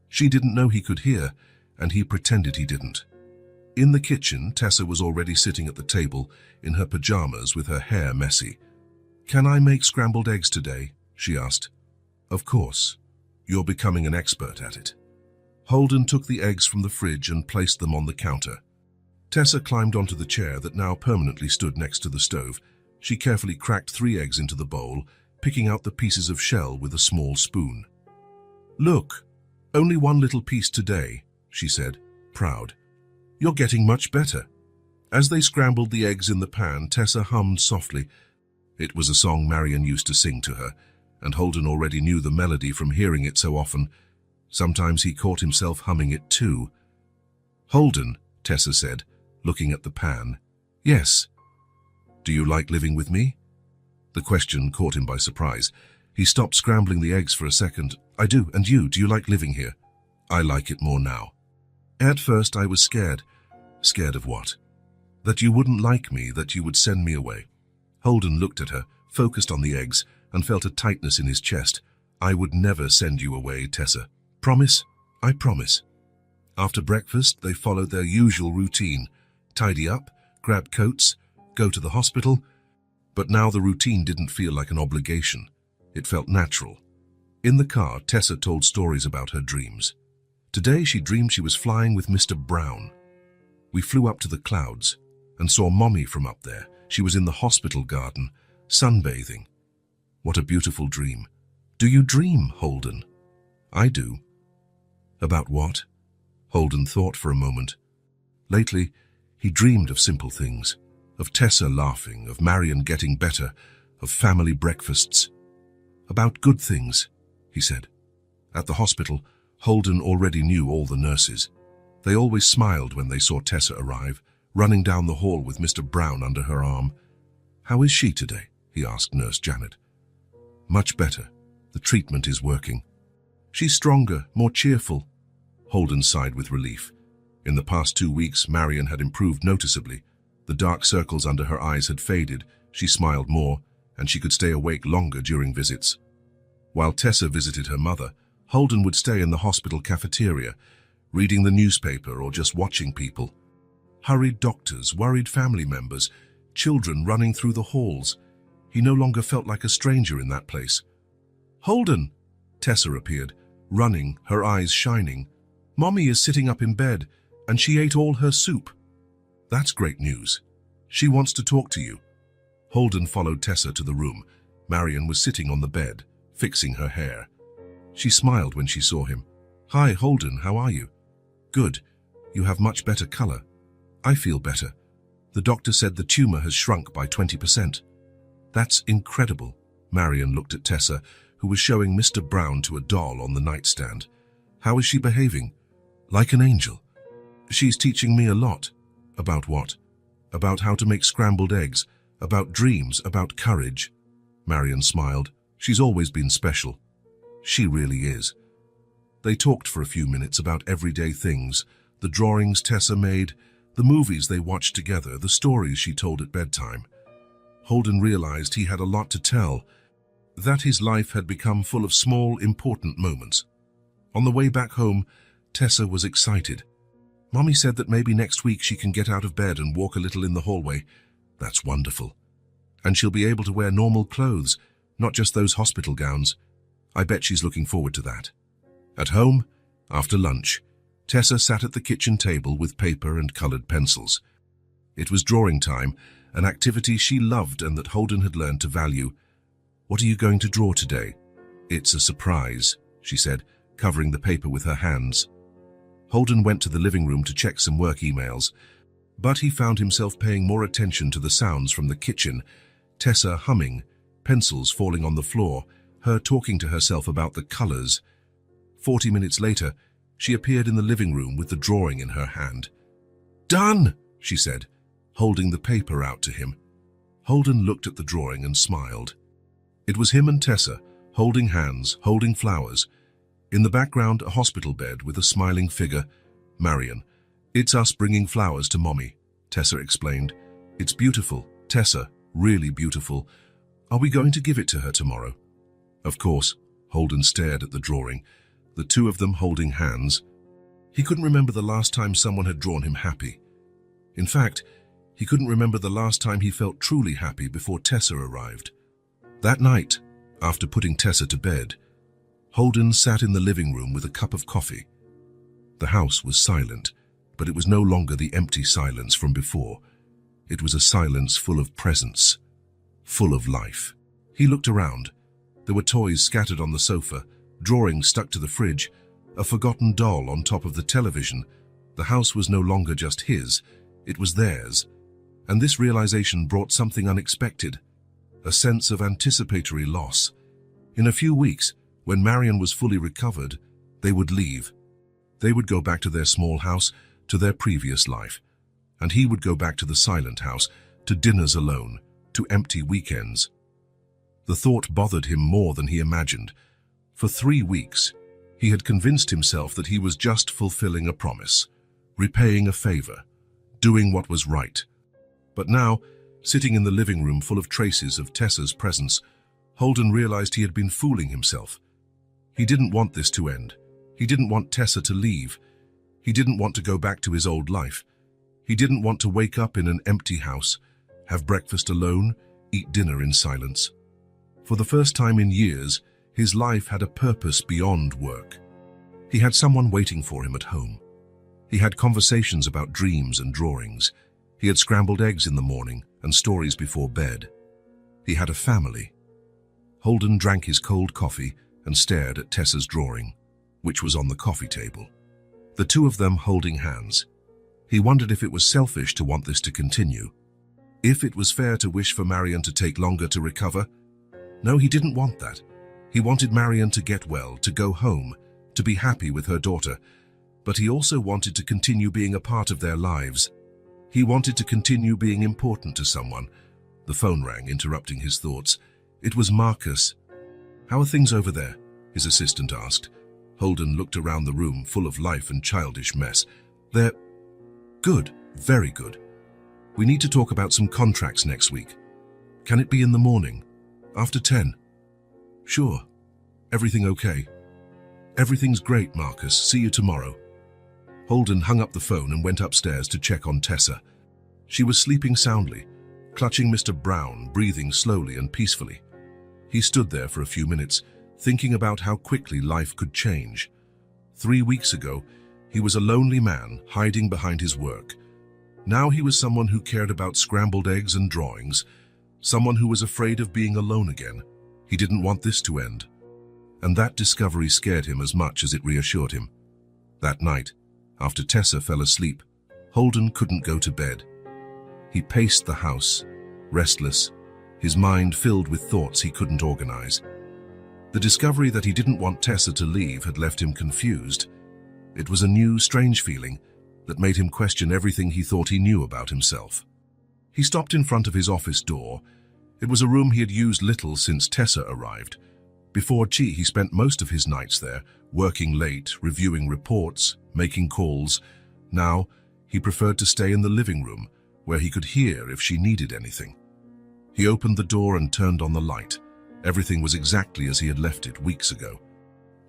She didn't know he could hear, and he pretended he didn't. In the kitchen, Tessa was already sitting at the table, in her pajamas with her hair messy. Can I make scrambled eggs today? She asked. Of course. You're becoming an expert at it. Holden took the eggs from the fridge and placed them on the counter. Tessa climbed onto the chair that now permanently stood next to the stove. She carefully cracked 3 eggs into the bowl, picking out the pieces of shell with a small spoon. Look, only 1 little piece today, she said, proud. You're getting much better. As they scrambled the eggs in the pan, Tessa hummed softly. It was a song Marion used to sing to her, and Holden already knew the melody from hearing it so often. Sometimes he caught himself humming it too. Holden, Tessa said, looking at the pan. Yes. Do you like living with me? The question caught him by surprise. He stopped scrambling the eggs for a second. I do, and you, do you like living here? I like it more now. At first I was scared. Scared of what? That you wouldn't like me, that you would send me away. Holden looked at her, focused on the eggs, and felt a tightness in his chest. I would never send you away, Tessa. Promise? I promise. After breakfast, they followed their usual routine. Tidy up, grab coats, go to the hospital. But now the routine didn't feel like an obligation. It felt natural. In the car, Tessa told stories about her dreams. Today she dreamed she was flying with Mr. Brown. We flew up to the clouds and saw Mommy from up there. She was in the hospital garden, sunbathing. What a beautiful dream. Do you dream, Holden? I do. About what? Holden thought for a moment. Lately, he dreamed of simple things, of Tessa laughing, of Marion getting better, of family breakfasts. About good things, he said. At the hospital, Holden already knew all the nurses. They always smiled when they saw Tessa arrive, running down the hall with Mr. Brown under her arm. How is she today? He asked Nurse Janet. Much better. The treatment is working. She's stronger, more cheerful. Holden sighed with relief. In the past 2 weeks, Marion had improved noticeably. The dark circles under her eyes had faded, she smiled more, and she could stay awake longer during visits. While Tessa visited her mother, Holden would stay in the hospital cafeteria, reading the newspaper or just watching people. Hurried doctors, worried family members, children running through the halls. He no longer felt like a stranger in that place. Holden! Tessa appeared, running, her eyes shining. Mommy is sitting up in bed, and she ate all her soup. That's great news. She wants to talk to you. Holden followed Tessa to the room. Marion was sitting on the bed, fixing her hair. She smiled when she saw him. Hi, Holden, how are you? Good. You have much better color. I feel better. The doctor said the tumor has shrunk by 20%. That's incredible. Marion looked at Tessa, who was showing Mr. Brown to a doll on the nightstand. How is she behaving? Like an angel. She's teaching me a lot. About what? About how to make scrambled eggs, about dreams, about courage. Marion smiled. She's always been special. She really is. They talked for a few minutes about everyday things, the drawings Tessa made, the movies they watched together, the stories she told at bedtime. Holden realized he had a lot to tell, that his life had become full of small, important moments. On the way back home, Tessa was excited. Mommy said that maybe next week she can get out of bed and walk a little in the hallway. That's wonderful. And she'll be able to wear normal clothes, not just those hospital gowns. I bet she's looking forward to that. At home, after lunch, Tessa sat at the kitchen table with paper and colored pencils. It was drawing time, an activity she loved and that Holden had learned to value. What are you going to draw today? It's a surprise, she said, covering the paper with her hands. Holden went to the living room to check some work emails, but he found himself paying more attention to the sounds from the kitchen, Tessa humming, pencils falling on the floor, her talking to herself about the colors. 40 minutes later, she appeared in the living room with the drawing in her hand. Done, she said, holding the paper out to him. Holden looked at the drawing and smiled. It was him and Tessa, holding hands, holding flowers. In the background, a hospital bed with a smiling figure. Marion. It's us bringing flowers to Mommy, Tessa explained. It's beautiful, Tessa, really beautiful. Are we going to give it to her tomorrow? Of course. Holden stared at the drawing, the two of them holding hands. He couldn't remember the last time someone had drawn him happy. In fact, he couldn't remember the last time he felt truly happy before Tessa arrived. That night, after putting Tessa to bed, Holden sat in the living room with a cup of coffee. The house was silent, but it was no longer the empty silence from before. It was a silence full of presence, full of life. He looked around. There were toys scattered on the sofa, drawings stuck to the fridge, a forgotten doll on top of the television. The house was no longer just his, it was theirs. And this realization brought something unexpected, a sense of anticipatory loss. In a few weeks, when Marion was fully recovered, they would leave. They would go back to their small house, to their previous life. And he would go back to the silent house, to dinners alone, to empty weekends. The thought bothered him more than he imagined. For 3 weeks, he had convinced himself that he was just fulfilling a promise, repaying a favor, doing what was right. But now, sitting in the living room full of traces of Tessa's presence, Holden realized he had been fooling himself. He didn't want this to end. He didn't want Tessa to leave. He didn't want to go back to his old life. He didn't want to wake up in an empty house, have breakfast alone, eat dinner in silence. For the first time in years, His life had a purpose beyond work. He had someone waiting for him at home. He had conversations about dreams and drawings. He had scrambled eggs in the morning and stories before bed. He had a family. Holden drank his cold coffee and stared at Tessa's drawing, which was on the coffee table. The two of them holding hands. He wondered if it was selfish to want this to continue. If it was fair to wish for Marion to take longer to recover. No, he didn't want that. He wanted Marion to get well, to go home, to be happy with her daughter. But he also wanted to continue being a part of their lives. He wanted to continue being important to someone. The phone rang, interrupting his thoughts. It was Marcus. "How are things over there?" his assistant asked. Holden looked around the room, full of life and childish mess. "They're good, very good. We need to talk about some contracts next week. Can it be in the morning? After 10? "Sure. Everything okay?" "Everything's great, Marcus. See you tomorrow." Holden hung up the phone and went upstairs to check on Tessa. She was sleeping soundly, clutching Mr. Brown, breathing slowly and peacefully. He stood there for a few minutes, thinking about how quickly life could change. 3 weeks ago, he was a lonely man hiding behind his work. Now he was someone who cared about scrambled eggs and drawings, someone who was afraid of being alone again. He didn't want this to end. And that discovery scared him as much as it reassured him. That night, after Tessa fell asleep, Holden couldn't go to bed. He paced the house, restless, his mind filled with thoughts he couldn't organize. The discovery that he didn't want Tessa to leave had left him confused. It was a new, strange feeling that made him question everything he thought he knew about himself. He stopped in front of his office door. It was a room he had used little since Tessa arrived. Before he spent most of his nights there, working late, reviewing reports, making calls. Now, he preferred to stay in the living room, where he could hear if she needed anything. He opened the door and turned on the light. Everything was exactly as he had left it weeks ago.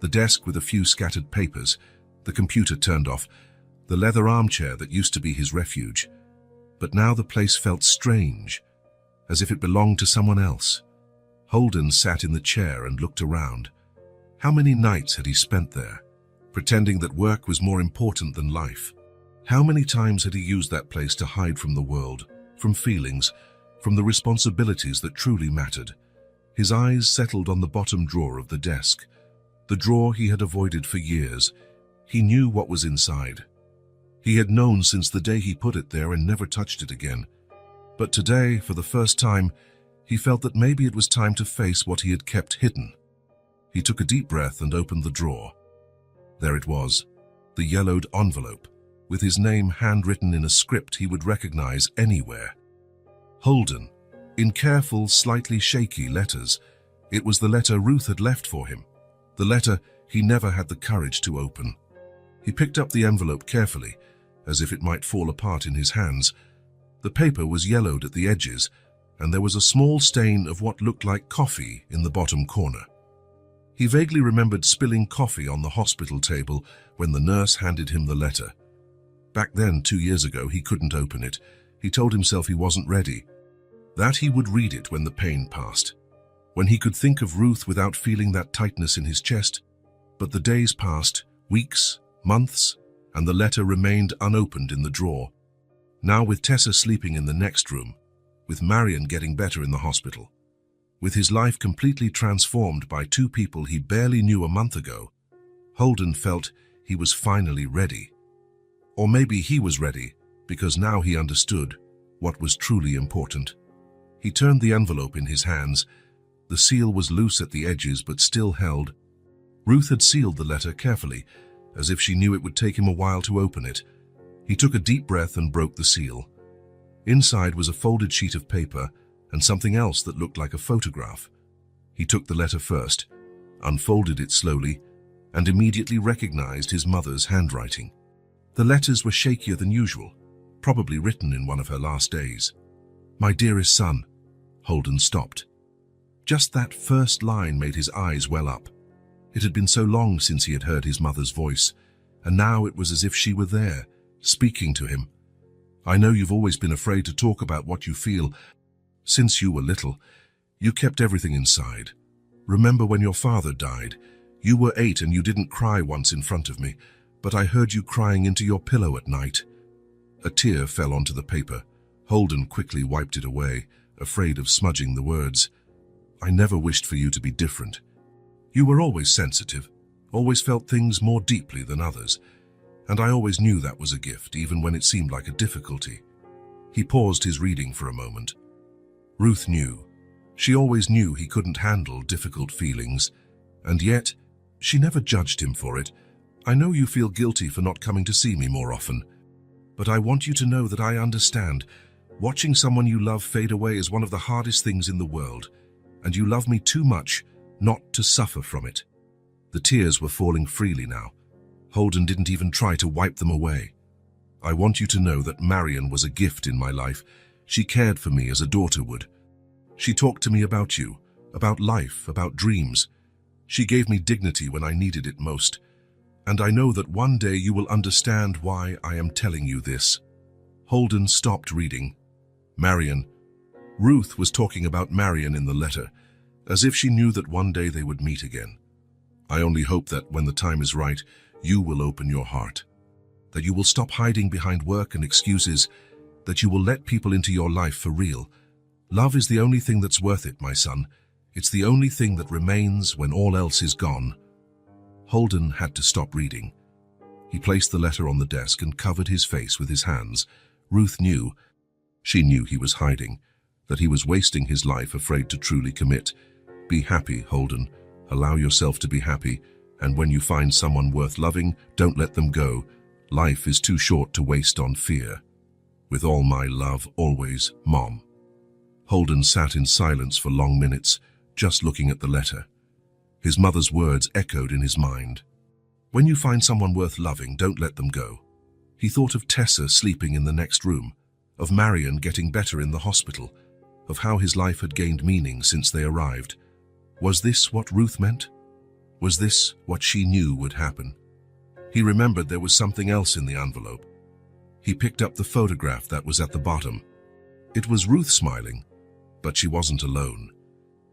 The desk with a few scattered papers, the computer turned off, the leather armchair that used to be his refuge. But now the place felt strange, as if it belonged to someone else. Holden sat in the chair and looked around. How many nights had he spent there, pretending that work was more important than life? How many times had he used that place to hide from the world, from feelings, from the responsibilities that truly mattered? His eyes settled on the bottom drawer of the desk, the drawer he had avoided for years. He knew what was inside. He had known since the day he put it there and never touched it again. But today, for the first time, he felt that maybe it was time to face what he had kept hidden. He took a deep breath and opened the drawer. There it was, the yellowed envelope, with his name handwritten in a script he would recognize anywhere. Holden, in careful, slightly shaky letters. It was the letter Ruth had left for him, the letter he never had the courage to open. He picked up the envelope carefully, as if it might fall apart in his hands. The paper was yellowed at the edges, and there was a small stain of what looked like coffee in the bottom corner. He vaguely remembered spilling coffee on the hospital table when the nurse handed him the letter. Back then, 2 years ago, he couldn't open it. He told himself he wasn't ready, that he would read it when the pain passed, when he could think of Ruth without feeling that tightness in his chest. But the days passed, weeks, months, and the letter remained unopened in the drawer. Now, with Tessa sleeping in the next room, with Marion getting better in the hospital, with his life completely transformed by 2 people he barely knew a month ago, Holden felt he was finally ready. Or maybe he was ready because now he understood what was truly important. He turned the envelope in his hands. The seal was loose at the edges but still held. Ruth had sealed the letter carefully, as if she knew it would take him a while to open it. He took a deep breath and broke the seal. Inside was a folded sheet of paper and something else that looked like a photograph. He took the letter first, unfolded it slowly, and immediately recognized his mother's handwriting. The letters were shakier than usual, probably written in one of her last days. "My dearest son." Holden stopped. Just that first line made his eyes well up. It had been so long since he had heard his mother's voice, and now it was as if she were there, speaking to him. "I know you've always been afraid to talk about what you feel. Since you were little, you kept everything inside. Remember when your father died? You were 8 and you didn't cry once in front of me, but I heard you crying into your pillow at night." A tear fell onto the paper. Holden quickly wiped it away, afraid of smudging the words. "I never wished for you to be different. You were always sensitive, always felt things more deeply than others, and I always knew that was a gift, even when it seemed like a difficulty." He paused his reading for a moment. Ruth knew. She always knew he couldn't handle difficult feelings, and yet she never judged him for it. "I know you feel guilty for not coming to see me more often, but I want you to know that I understand. Watching someone you love fade away is one of the hardest things in the world, and you love me too much not to suffer from it." The tears were falling freely now. Holden didn't even try to wipe them away. "I want you to know that Marion was a gift in my life. She cared for me as a daughter would. She talked to me about you, about life, about dreams. She gave me dignity when I needed it most. And I know that one day you will understand why I am telling you this." Holden stopped reading. Marion. Ruth was talking about Marion in the letter, as if she knew that one day they would meet again. "I only hope that when the time is right, you will open your heart. That you will stop hiding behind work and excuses. That you will let people into your life for real. Love is the only thing that's worth it, my son. It's the only thing that remains when all else is gone." Holden had to stop reading. He placed the letter on the desk and covered his face with his hands. Ruth knew. She knew he was hiding, that he was wasting his life afraid to truly commit. "Be happy, Holden. Allow yourself to be happy, and when you find someone worth loving, don't let them go. Life is too short to waste on fear. With all my love, always, Mom." Holden sat in silence for long minutes, just looking at the letter. His mother's words echoed in his mind. "When you find someone worth loving, don't let them go." He thought of Tessa sleeping in the next room, of Marion getting better in the hospital, of how his life had gained meaning since they arrived. Was this what Ruth meant? Was this what she knew would happen? He remembered there was something else in the envelope. He picked up the photograph that was at the bottom. It was Ruth smiling, but she wasn't alone.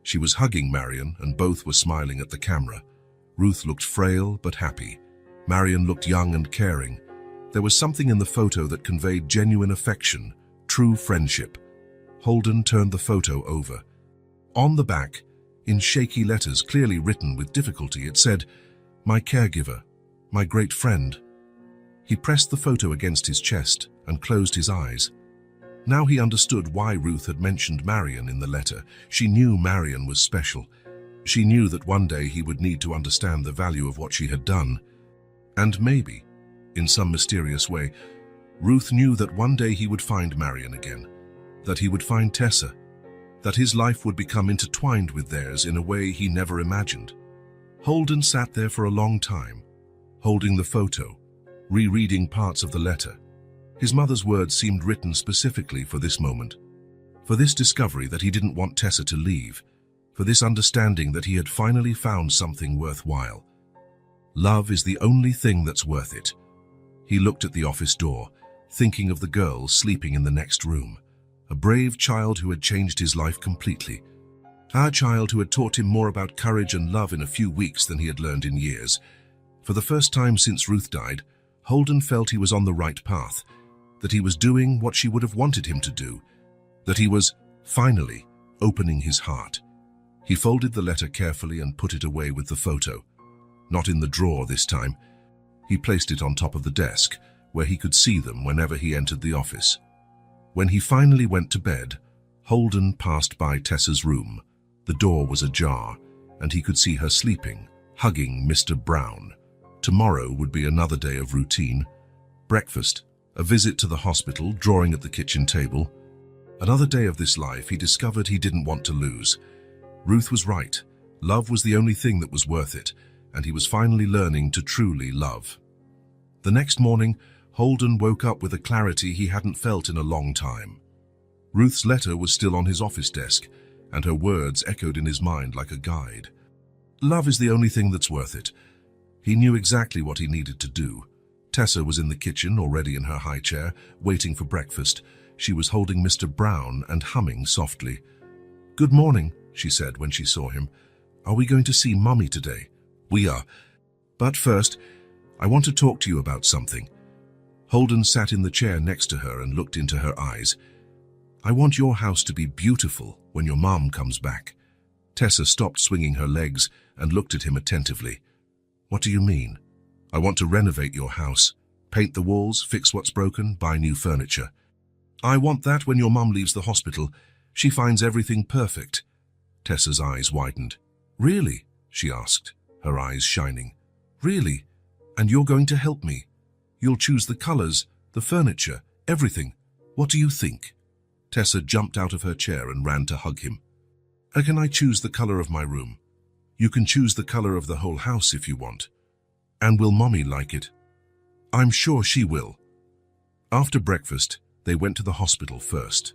She was hugging Marion, and both were smiling at the camera. Ruth looked frail but happy. Marion looked young and caring. There was something in the photo that conveyed genuine affection, true friendship. Holden turned the photo over. On the back, in shaky letters clearly written with difficulty, it said, "My caregiver, my great friend." He pressed the photo against his chest and closed his eyes. Now he understood why Ruth had mentioned Marion in the letter. She knew Marion was special. She knew that one day he would need to understand the value of what she had done. And maybe, in some mysterious way, Ruth knew that one day he would find Marion again, that he would find Tessa, that his life would become intertwined with theirs in a way he never imagined. Holden sat there for a long time, holding the photo, rereading parts of the letter. His mother's words seemed written specifically for this moment, for this discovery that he didn't want Tessa to leave, for this understanding that he had finally found something worthwhile. Love is the only thing that's worth it. He looked at the office door, thinking of the girl sleeping in the next room, a brave child who had changed his life completely, a child who had taught him more about courage and love in a few weeks than he had learned in years. For the first time since Ruth died, Holden felt he was on the right path, that he was doing what she would have wanted him to do, that he was, finally, opening his heart. He folded the letter carefully and put it away with the photo. Not in the drawer this time. He placed it on top of the desk, where he could see them whenever he entered the office. When he finally went to bed, Holden passed by Tessa's room. The door was ajar, and he could see her sleeping, hugging Mr. Brown. Tomorrow would be another day of routine. Breakfast, a visit to the hospital, drawing at the kitchen table. Another day of this life he discovered he didn't want to lose. Ruth was right. Love was the only thing that was worth it, and he was finally learning to truly love. The next morning, Holden woke up with a clarity he hadn't felt in a long time. Ruth's letter was still on his office desk, and her words echoed in his mind like a guide. Love is the only thing that's worth it. He knew exactly what he needed to do. Tessa was in the kitchen, already in her high chair, waiting for breakfast. She was holding Mr. Brown and humming softly. "Good morning," she said when she saw him. Are we going to see Mummy today? We are. But first, I want to talk to you about something. Holden sat in the chair next to her and looked into her eyes. I want your house to be beautiful when your mom comes back. Tessa stopped swinging her legs and looked at him attentively. What do you mean? I want to renovate your house. Paint the walls, fix what's broken, buy new furniture. I want that when your mum leaves the hospital. She finds everything perfect. Tessa's eyes widened. Really? She asked, her eyes shining. Really? And you're going to help me? You'll choose the colors, the furniture, everything. What do you think? Tessa jumped out of her chair and ran to hug him. Can I choose the color of my room? You can choose the color of the whole house if you want. And will Mommy like it? I'm sure she will. After breakfast, they went to the hospital first.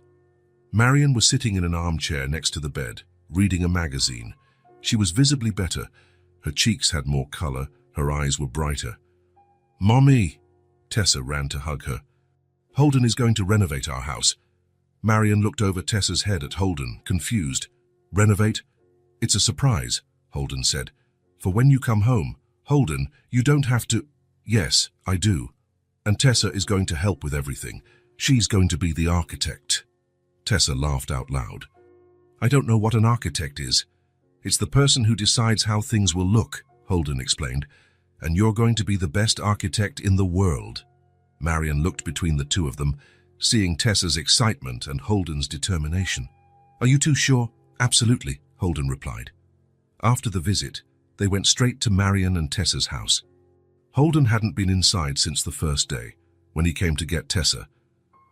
Marion was sitting in an armchair next to the bed, reading a magazine. She was visibly better. Her cheeks had more color, her eyes were brighter. Mommy! Tessa ran to hug her. Holden is going to renovate our house. Marion looked over Tessa's head at Holden, confused. Renovate? It's a surprise, Holden said. For when you come home, Holden, you don't have to... Yes, I do. And Tessa is going to help with everything. She's going to be the architect. Tessa laughed out loud. I don't know what an architect is. It's the person who decides how things will look, Holden explained. And you're going to be the best architect in the world. Marion looked between the two of them, seeing Tessa's excitement and Holden's determination. Are you too sure? Absolutely, Holden replied. After the visit, they went straight to Marion and Tessa's house. Holden hadn't been inside since the first day, when he came to get Tessa.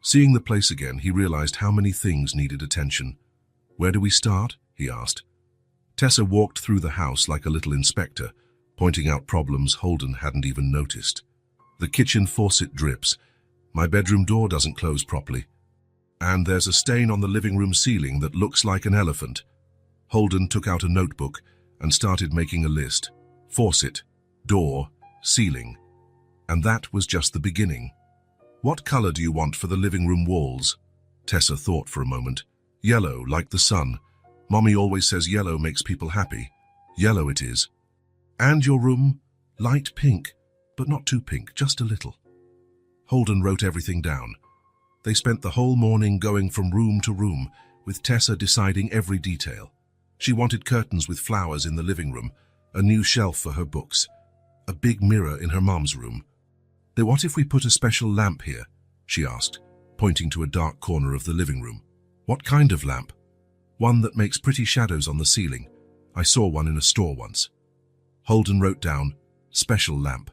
Seeing the place again, he realized how many things needed attention. Where do we start? He asked. Tessa walked through the house like a little inspector, pointing out problems Holden hadn't even noticed. The kitchen faucet drips. My bedroom door doesn't close properly. And there's a stain on the living room ceiling that looks like an elephant. Holden took out a notebook and started making a list. Faucet, door, ceiling. And that was just the beginning. What color do you want for the living room walls? Tessa thought for a moment. Yellow, like the sun. Mommy always says yellow makes people happy. Yellow it is. And your room? Light pink, but not too pink, just a little. Holden wrote everything down. They spent the whole morning going from room to room, with Tessa deciding every detail. She wanted curtains with flowers in the living room, a new shelf for her books, a big mirror in her mom's room. What if we put a special lamp here? She asked, pointing to a dark corner of the living room. What kind of lamp? One that makes pretty shadows on the ceiling. I saw one in a store once. Holden wrote down, special lamp.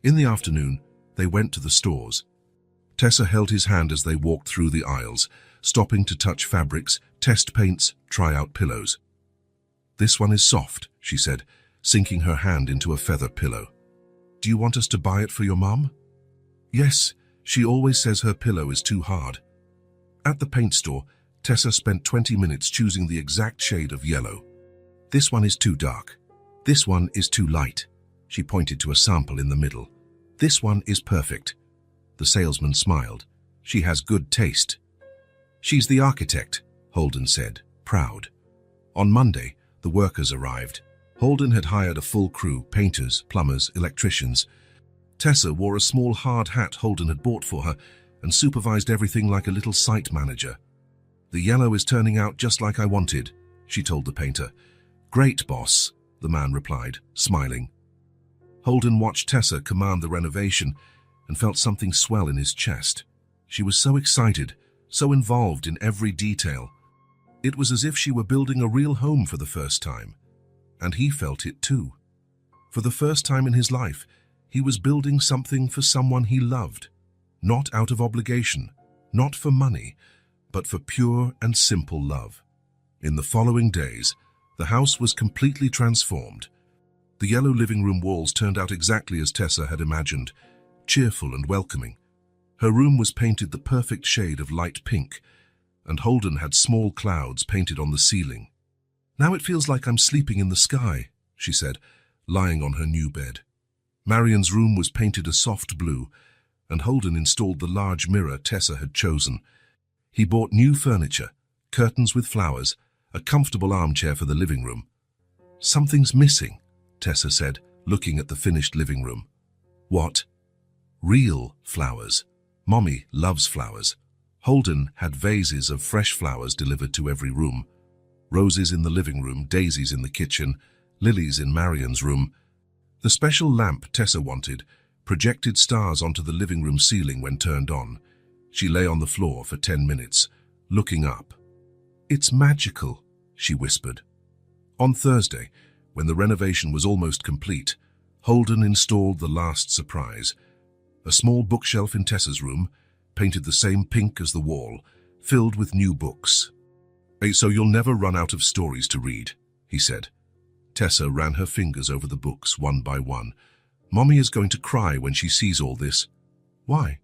In the afternoon, they went to the stores. Tessa held his hand as they walked through the aisles, stopping to touch fabrics, test paints, try out pillows. This one is soft, she said, sinking her hand into a feather pillow. Do you want us to buy it for your mum? Yes, she always says her pillow is too hard. At the paint store, Tessa spent 20 minutes choosing the exact shade of yellow. This one is too dark. This one is too light. She pointed to a sample in the middle. This one is perfect. The salesman smiled. She has good taste. She's the architect, Holden said, proud. On Monday, the workers arrived. Holden had hired a full crew, painters, plumbers, electricians. Tessa wore a small hard hat Holden had bought for her and supervised everything like a little site manager. The yellow is turning out just like I wanted, she told the painter. Great, boss, the man replied, smiling. Holden watched Tessa command the renovation and felt something swell in his chest. She was so excited, so involved in every detail. It was as if she were building a real home for the first time. And he felt it too. For the first time in his life, he was building something for someone he loved. Not out of obligation, not for money, but for pure and simple love. In the following days, the house was completely transformed. The yellow living room walls turned out exactly as Tessa had imagined, cheerful and welcoming. Her room was painted the perfect shade of light pink, and Holden had small clouds painted on the ceiling. Now it feels like I'm sleeping in the sky, she said, lying on her new bed. Marion's room was painted a soft blue, and Holden installed the large mirror Tessa had chosen. He bought new furniture, curtains with flowers, a comfortable armchair for the living room. Something's missing, Tessa said, looking at the finished living room. What? Real flowers. Mommy loves flowers. Holden had vases of fresh flowers delivered to every room. Roses in the living room, daisies in the kitchen, lilies in Marion's room. The special lamp Tessa wanted projected stars onto the living room ceiling when turned on. She lay on the floor for 10 minutes, looking up. "It's magical," she whispered. On Thursday, when the renovation was almost complete, Holden installed the last surprise. A small bookshelf in Tessa's room, painted the same pink as the wall, filled with new books. "So you'll never run out of stories to read," he said. Tessa ran her fingers over the books one by one. "Mommy is going to cry when she sees all this." "Why?"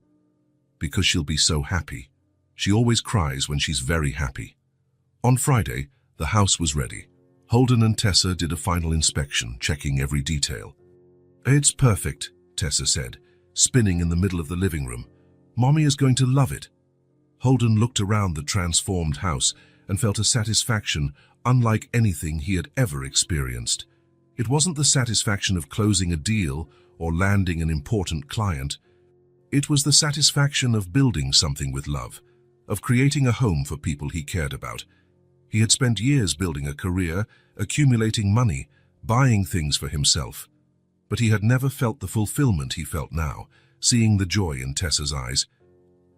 "Because she'll be so happy. She always cries when she's very happy." On Friday, the house was ready. Holden and Tessa did a final inspection, checking every detail. "It's perfect," Tessa said, spinning in the middle of the living room. "Mommy is going to love it." Holden looked around the transformed house and felt a satisfaction unlike anything he had ever experienced. It wasn't the satisfaction of closing a deal or landing an important client. It was the satisfaction of building something with love, of creating a home for people he cared about. He had spent years building a career, accumulating money, buying things for himself. But he had never felt the fulfillment he felt now, seeing the joy in Tessa's eyes.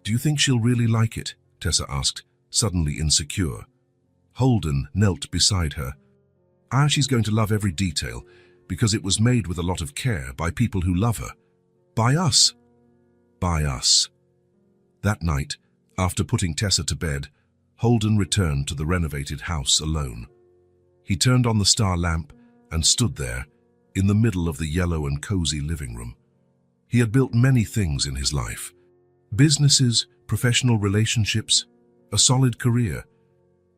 "Do you think she'll really like it?" Tessa asked, suddenly insecure. Holden knelt beside her. "She's going to love every detail, because it was made with a lot of care by people who love her. By us. By us." That night, after putting Tessa to bed, Holden returned to the renovated house alone. He turned on the star lamp and stood there, in the middle of the yellow and cozy living room. He had built many things in his life. Businesses, professional relationships, a solid career.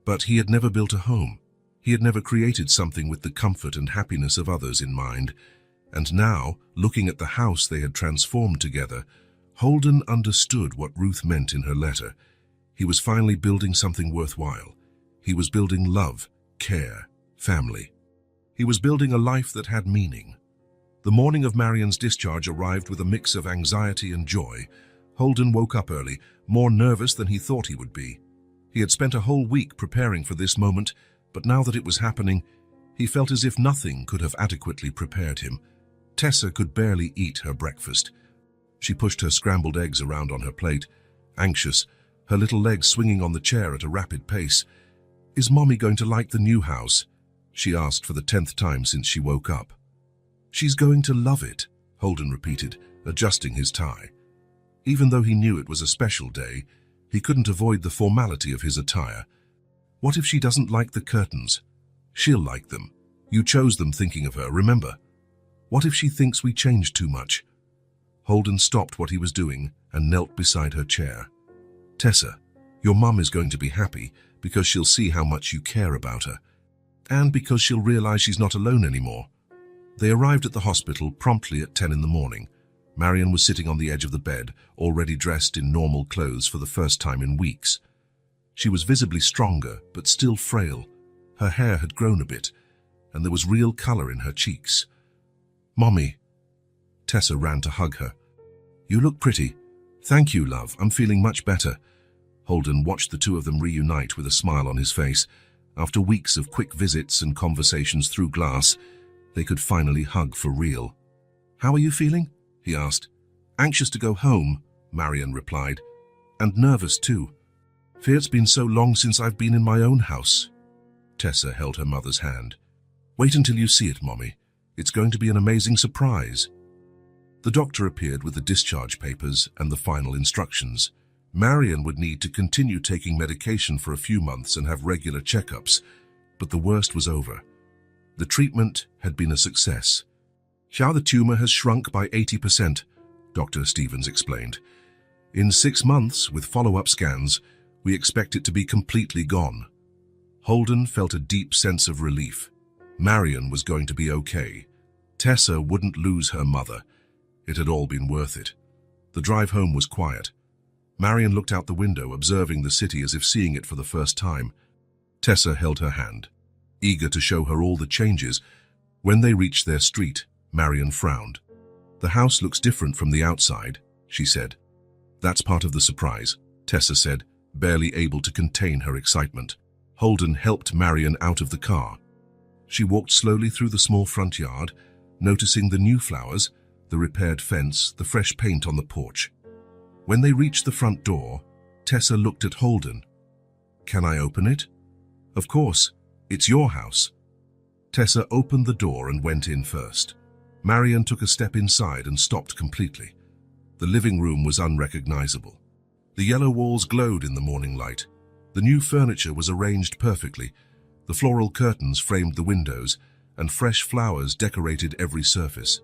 But he had never built a home. He had never created something with the comfort and happiness of others in mind. And now, looking at the house they had transformed together, Holden understood what Ruth meant in her letter. He was finally building something worthwhile. He was building love, care, family. He was building a life that had meaning. The morning of Marion's discharge arrived with a mix of anxiety and joy. Holden woke up early, more nervous than he thought he would be. He had spent a whole week preparing for this moment, but now that it was happening, he felt as if nothing could have adequately prepared him. Tessa could barely eat her breakfast. She pushed her scrambled eggs around on her plate, anxious, her little legs swinging on the chair at a rapid pace. "Is Mommy going to like the new house?" she asked for the 10th time since she woke up. "She's going to love it," Holden repeated, adjusting his tie. Even though he knew it was a special day, he couldn't avoid the formality of his attire. "What if she doesn't like the curtains?" "She'll like them. You chose them thinking of her, remember?" "What if she thinks we changed too much?" Holden stopped what he was doing and knelt beside her chair. "Tessa, your mum is going to be happy because she'll see how much you care about her. And because she'll realize she's not alone anymore." They arrived at the hospital promptly at 10 in the morning. Marion was sitting on the edge of the bed, already dressed in normal clothes for the first time in weeks. She was visibly stronger, but still frail. Her hair had grown a bit, and there was real color in her cheeks. "Mommy." Tessa ran to hug her. "You look pretty." "Thank you, love. I'm feeling much better." Holden watched the two of them reunite with a smile on his face. After weeks of quick visits and conversations through glass, they could finally hug for real. "How are you feeling?" he asked. "Anxious to go home," Marion replied. "And nervous too. Fear it's been so long since I've been in my own house." Tessa held her mother's hand. "Wait until you see it, Mommy. It's going to be an amazing surprise." The doctor appeared with the discharge papers and the final instructions. Marion would need to continue taking medication for a few months and have regular checkups, but the worst was over. The treatment had been a success. "The tumor has shrunk by 80%, Dr. Stevens explained. "In 6 months, with follow-up scans, we expect it to be completely gone." Holden felt a deep sense of relief. Marion was going to be okay. Tessa wouldn't lose her mother. It had all been worth it. The drive home was quiet. Marion looked out the window, observing the city as if seeing it for the first time. Tessa held her hand. eager to show her all the changes. When they reached their street, Marion frowned. "The house looks different from the outside," she said. "That's part of the surprise," Tessa said, barely able to contain her excitement. Holden helped Marion out of the car. She walked slowly through the small front yard, noticing the new flowers, the repaired fence, the fresh paint on the porch. When they reached the front door, Tessa looked at Holden. "Can I open it?" "Of course. It's your house." Tessa opened the door and went in first. Marion took a step inside and stopped completely. The living room was unrecognizable. The yellow walls glowed in the morning light. The new furniture was arranged perfectly. The floral curtains framed the windows, and fresh flowers decorated every surface.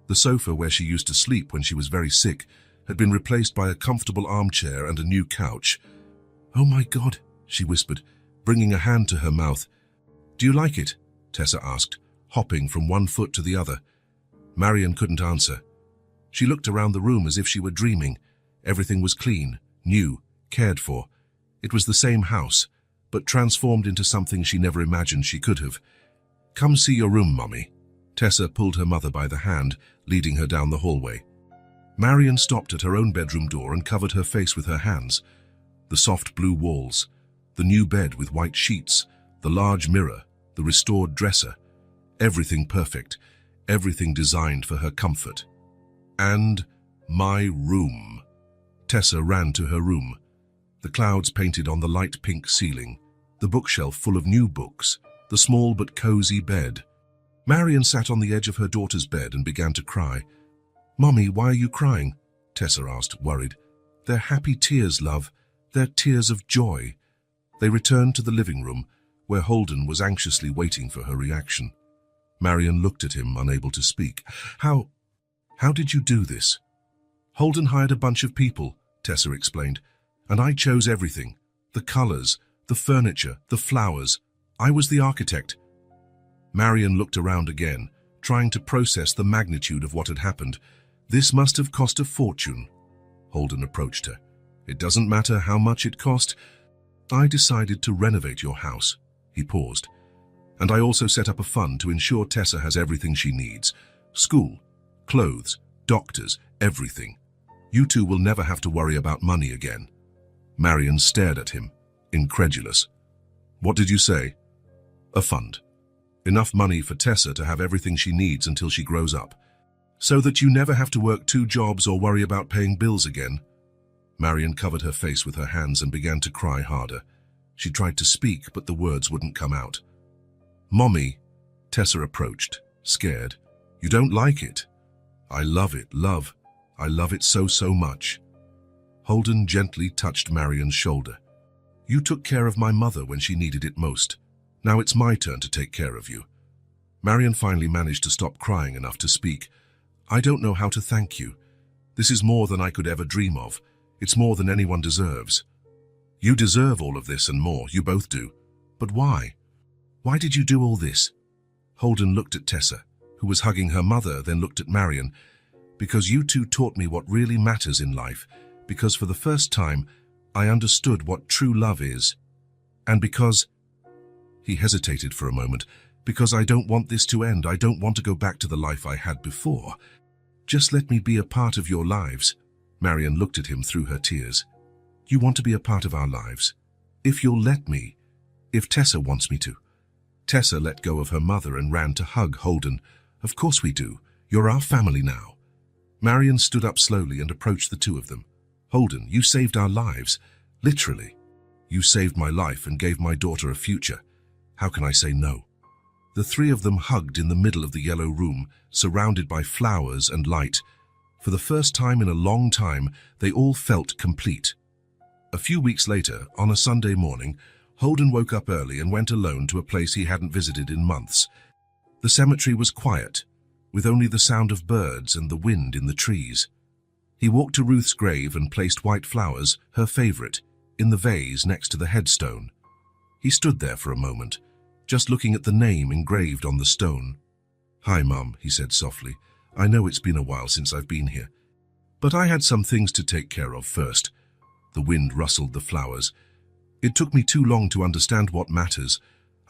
The sofa where she used to sleep when she was very sick had been replaced by a comfortable armchair and a new couch. "Oh my God," she whispered, bringing a hand to her mouth. "Do you like it?" Tessa asked, hopping from one foot to the other. Marion couldn't answer. She looked around the room as if she were dreaming. Everything was clean, new, cared for. It was the same house, but transformed into something she never imagined she could have. "Come see your room, Mommy." Tessa pulled her mother by the hand, leading her down the hallway. Marion stopped at her own bedroom door and covered her face with her hands. The soft blue walls, the new bed with white sheets, the large mirror, the restored dresser, everything perfect, everything designed for her comfort. And my room. Tessa ran to her room. The clouds painted on the light pink ceiling, the bookshelf full of new books, the small but cozy bed. Marion sat on the edge of her daughter's bed and began to cry. "Mommy, why are you crying?" Tessa asked, worried. "They're happy tears, love. They're tears of joy." They returned to the living room, where Holden was anxiously waiting for her reaction. Marion looked at him, unable to speak. How did you do this?" "Holden hired a bunch of people," Tessa explained, "and I chose everything. The colors, the furniture, the flowers. I was the architect." Marion looked around again, trying to process the magnitude of what had happened. "This must have cost a fortune." Holden approached her. "It doesn't matter how much it cost. I decided to renovate your house." He paused. "And I also set up a fund to ensure Tessa has everything she needs. School, clothes, doctors, everything. You two will never have to worry about money again." Marion stared at him, incredulous. "What did you say?" "A fund. Enough money for Tessa to have everything she needs until she grows up. So that you never have to work 2 jobs or worry about paying bills again." Marion covered her face with her hands and began to cry harder. She tried to speak, but the words wouldn't come out. "Mommy," Tessa approached, scared. "You don't like it?" "I love it, love. I love it so, so much." Holden gently touched Marion's shoulder. "You took care of my mother when she needed it most. Now it's my turn to take care of you." Marion finally managed to stop crying enough to speak. "I don't know how to thank you. This is more than I could ever dream of. It's more than anyone deserves." "You deserve all of this and more, you both do. But why? Why did you do all this?" Holden looked at Tessa, who was hugging her mother, then looked at Marion. "Because you two taught me what really matters in life. Because for the first time, I understood what true love is. And because—" He hesitated for a moment. "Because I don't want this to end. I don't want to go back to the life I had before. Just let me be a part of your lives." Marion looked at him through her tears. "You want to be a part of our lives? If you'll let me. If Tessa wants me to." Tessa let go of her mother and ran to hug Holden. "Of course we do. You're our family now." Marion stood up slowly and approached the two of them. "Holden, you saved our lives. Literally. You saved my life and gave my daughter a future. How can I say no?" The three of them hugged in the middle of the yellow room, surrounded by flowers and light. For the first time in a long time, they all felt complete. A few weeks later, on a Sunday morning, Holden woke up early and went alone to a place he hadn't visited in months. The cemetery was quiet, with only the sound of birds and the wind in the trees. He walked to Ruth's grave and placed white flowers, her favorite, in the vase next to the headstone. He stood there for a moment, just looking at the name engraved on the stone. "Hi, Mum," he said softly. "I know it's been a while since I've been here. But I had some things to take care of first." The wind rustled the flowers. "It took me too long to understand what matters.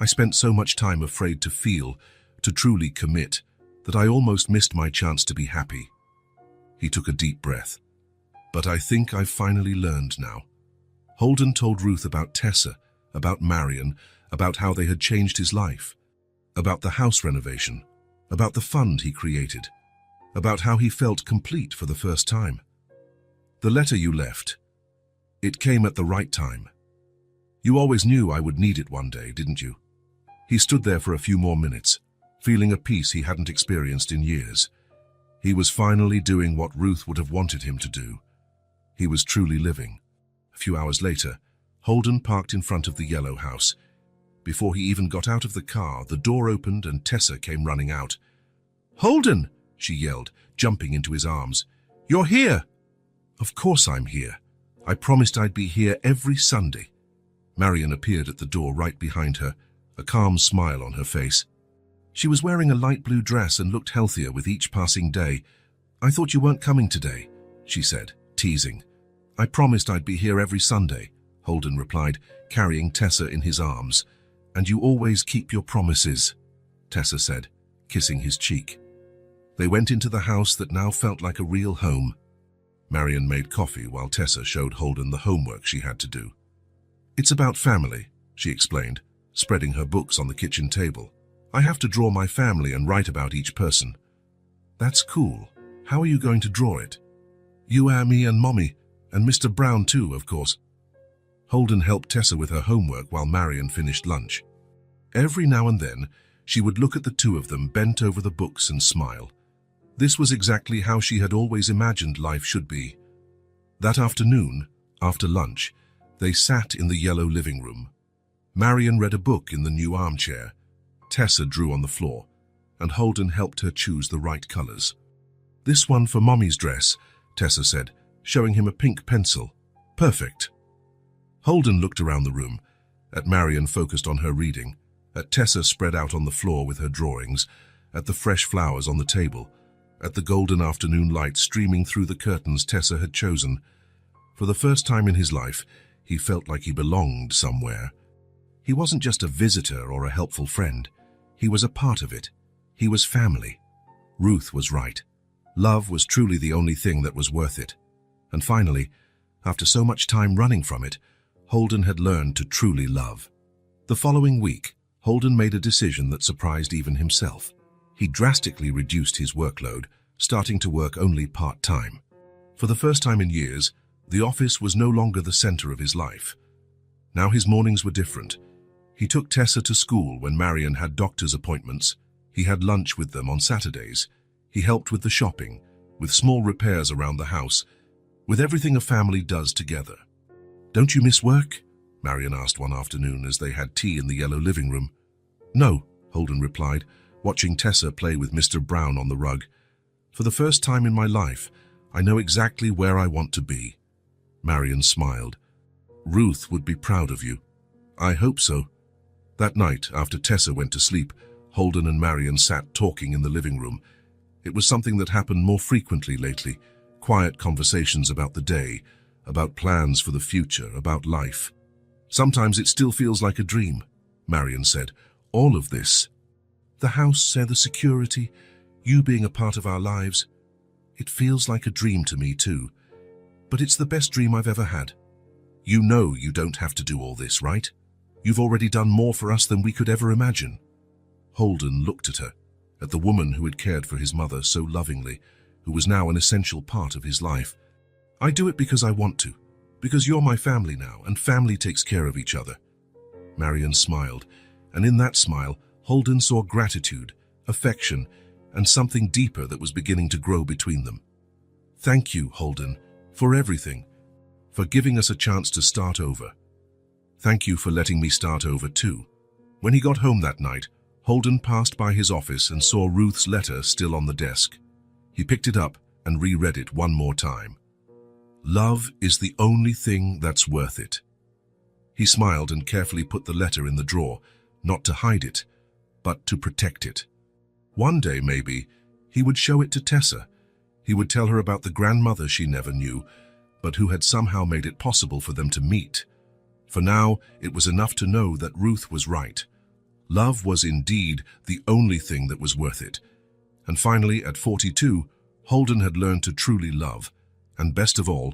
I spent so much time afraid to feel, to truly commit, that I almost missed my chance to be happy. He took a deep breath. But I think I've finally learned now. Holden told Ruth about Tessa, about Marion, about how they had changed his life, about the house renovation, about the fund he created, about how he felt complete for the first time. The letter you left, it came at the right time. You always knew I would need it one day, didn't you? He stood there for a few more minutes, feeling a peace he hadn't experienced in years. He was finally doing what Ruth would have wanted him to do. He was truly living. A few hours later, Holden parked in front of the yellow house. Before he even got out of the car, the door opened and Tessa came running out. "Holden!" she yelled, jumping into his arms. "You're here!" "Of course I'm here. I promised I'd be here every Sunday." Marion appeared at the door right behind her, a calm smile on her face. She was wearing a light blue dress and looked healthier with each passing day. "I thought you weren't coming today," she said, teasing. "I promised I'd be here every Sunday," Holden replied, carrying Tessa in his arms. "And you always keep your promises," Tessa said, kissing his cheek. They went into the house that now felt like a real home. Marion made coffee while Tessa showed Holden the homework she had to do. "It's about family," she explained, spreading her books on the kitchen table. "I have to draw my family and write about each person." "That's cool. How are you going to draw it?" "You, me and Mommy, and Mr. Brown too, of course." Holden helped Tessa with her homework while Marion finished lunch. Every now and then, she would look at the two of them bent over the books and smile. This was exactly how she had always imagined life should be. That afternoon, after lunch, they sat in the yellow living room. Marion read a book in the new armchair. Tessa drew on the floor, and Holden helped her choose the right colors. "This one for Mommy's dress," Tessa said, showing him a pink pencil. "Perfect." Holden looked around the room, at Marion focused on her reading, at Tessa spread out on the floor with her drawings, at the fresh flowers on the table, at the golden afternoon light streaming through the curtains Tessa had chosen. For the first time in his life, he felt like he belonged somewhere. He wasn't just a visitor or a helpful friend. He was a part of it. He was family. Ruth was right. Love was truly the only thing that was worth it. And finally, after so much time running from it, Holden had learned to truly love. The following week, Holden made a decision that surprised even himself. He drastically reduced his workload, starting to work only part-time. For the first time in years, the office was no longer the center of his life. Now his mornings were different. He took Tessa to school when Marion had doctor's appointments. He had lunch with them on Saturdays. He helped with the shopping, with small repairs around the house, with everything a family does together. "Don't you miss work?" Marion asked one afternoon as they had tea in the yellow living room. "No," Holden replied, watching Tessa play with Mr. Brown on the rug. "For the first time in my life, I know exactly where I want to be." Marion smiled. "Ruth would be proud of you." "I hope so." That night, after Tessa went to sleep, Holden and Marion sat talking in the living room. It was something that happened more frequently lately, quiet conversations about the day, about plans for the future, about life. "Sometimes it still feels like a dream," Marion said. "All of this. The house, the security, you being a part of our lives. It feels like a dream to me too. But it's the best dream I've ever had. You know you don't have to do all this, right? You've already done more for us than we could ever imagine." Holden looked at her, at the woman who had cared for his mother so lovingly, who was now an essential part of his life. "I do it because I want to, because you're my family now, and family takes care of each other." Marion smiled, and in that smile, Holden saw gratitude, affection, and something deeper that was beginning to grow between them. "Thank you, Holden, for everything, for giving us a chance to start over. Thank you for letting me start over too." When he got home that night, Holden passed by his office and saw Ruth's letter still on the desk. He picked it up and reread it one more time. "Love is the only thing that's worth it." He smiled and carefully put the letter in the drawer, not to hide it, but to protect it. One day, maybe, he would show it to Tessa. He would tell her about the grandmother she never knew, but who had somehow made it possible for them to meet. For now, it was enough to know that Ruth was right. Love was indeed the only thing that was worth it. And finally, at 42, Holden had learned to truly love. And best of all,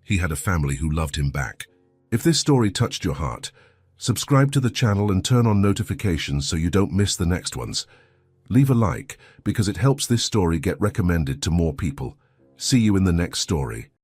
he had a family who loved him back. If this story touched your heart, subscribe to the channel and turn on notifications so you don't miss the next ones. Leave a like because it helps this story get recommended to more people. See you in the next story.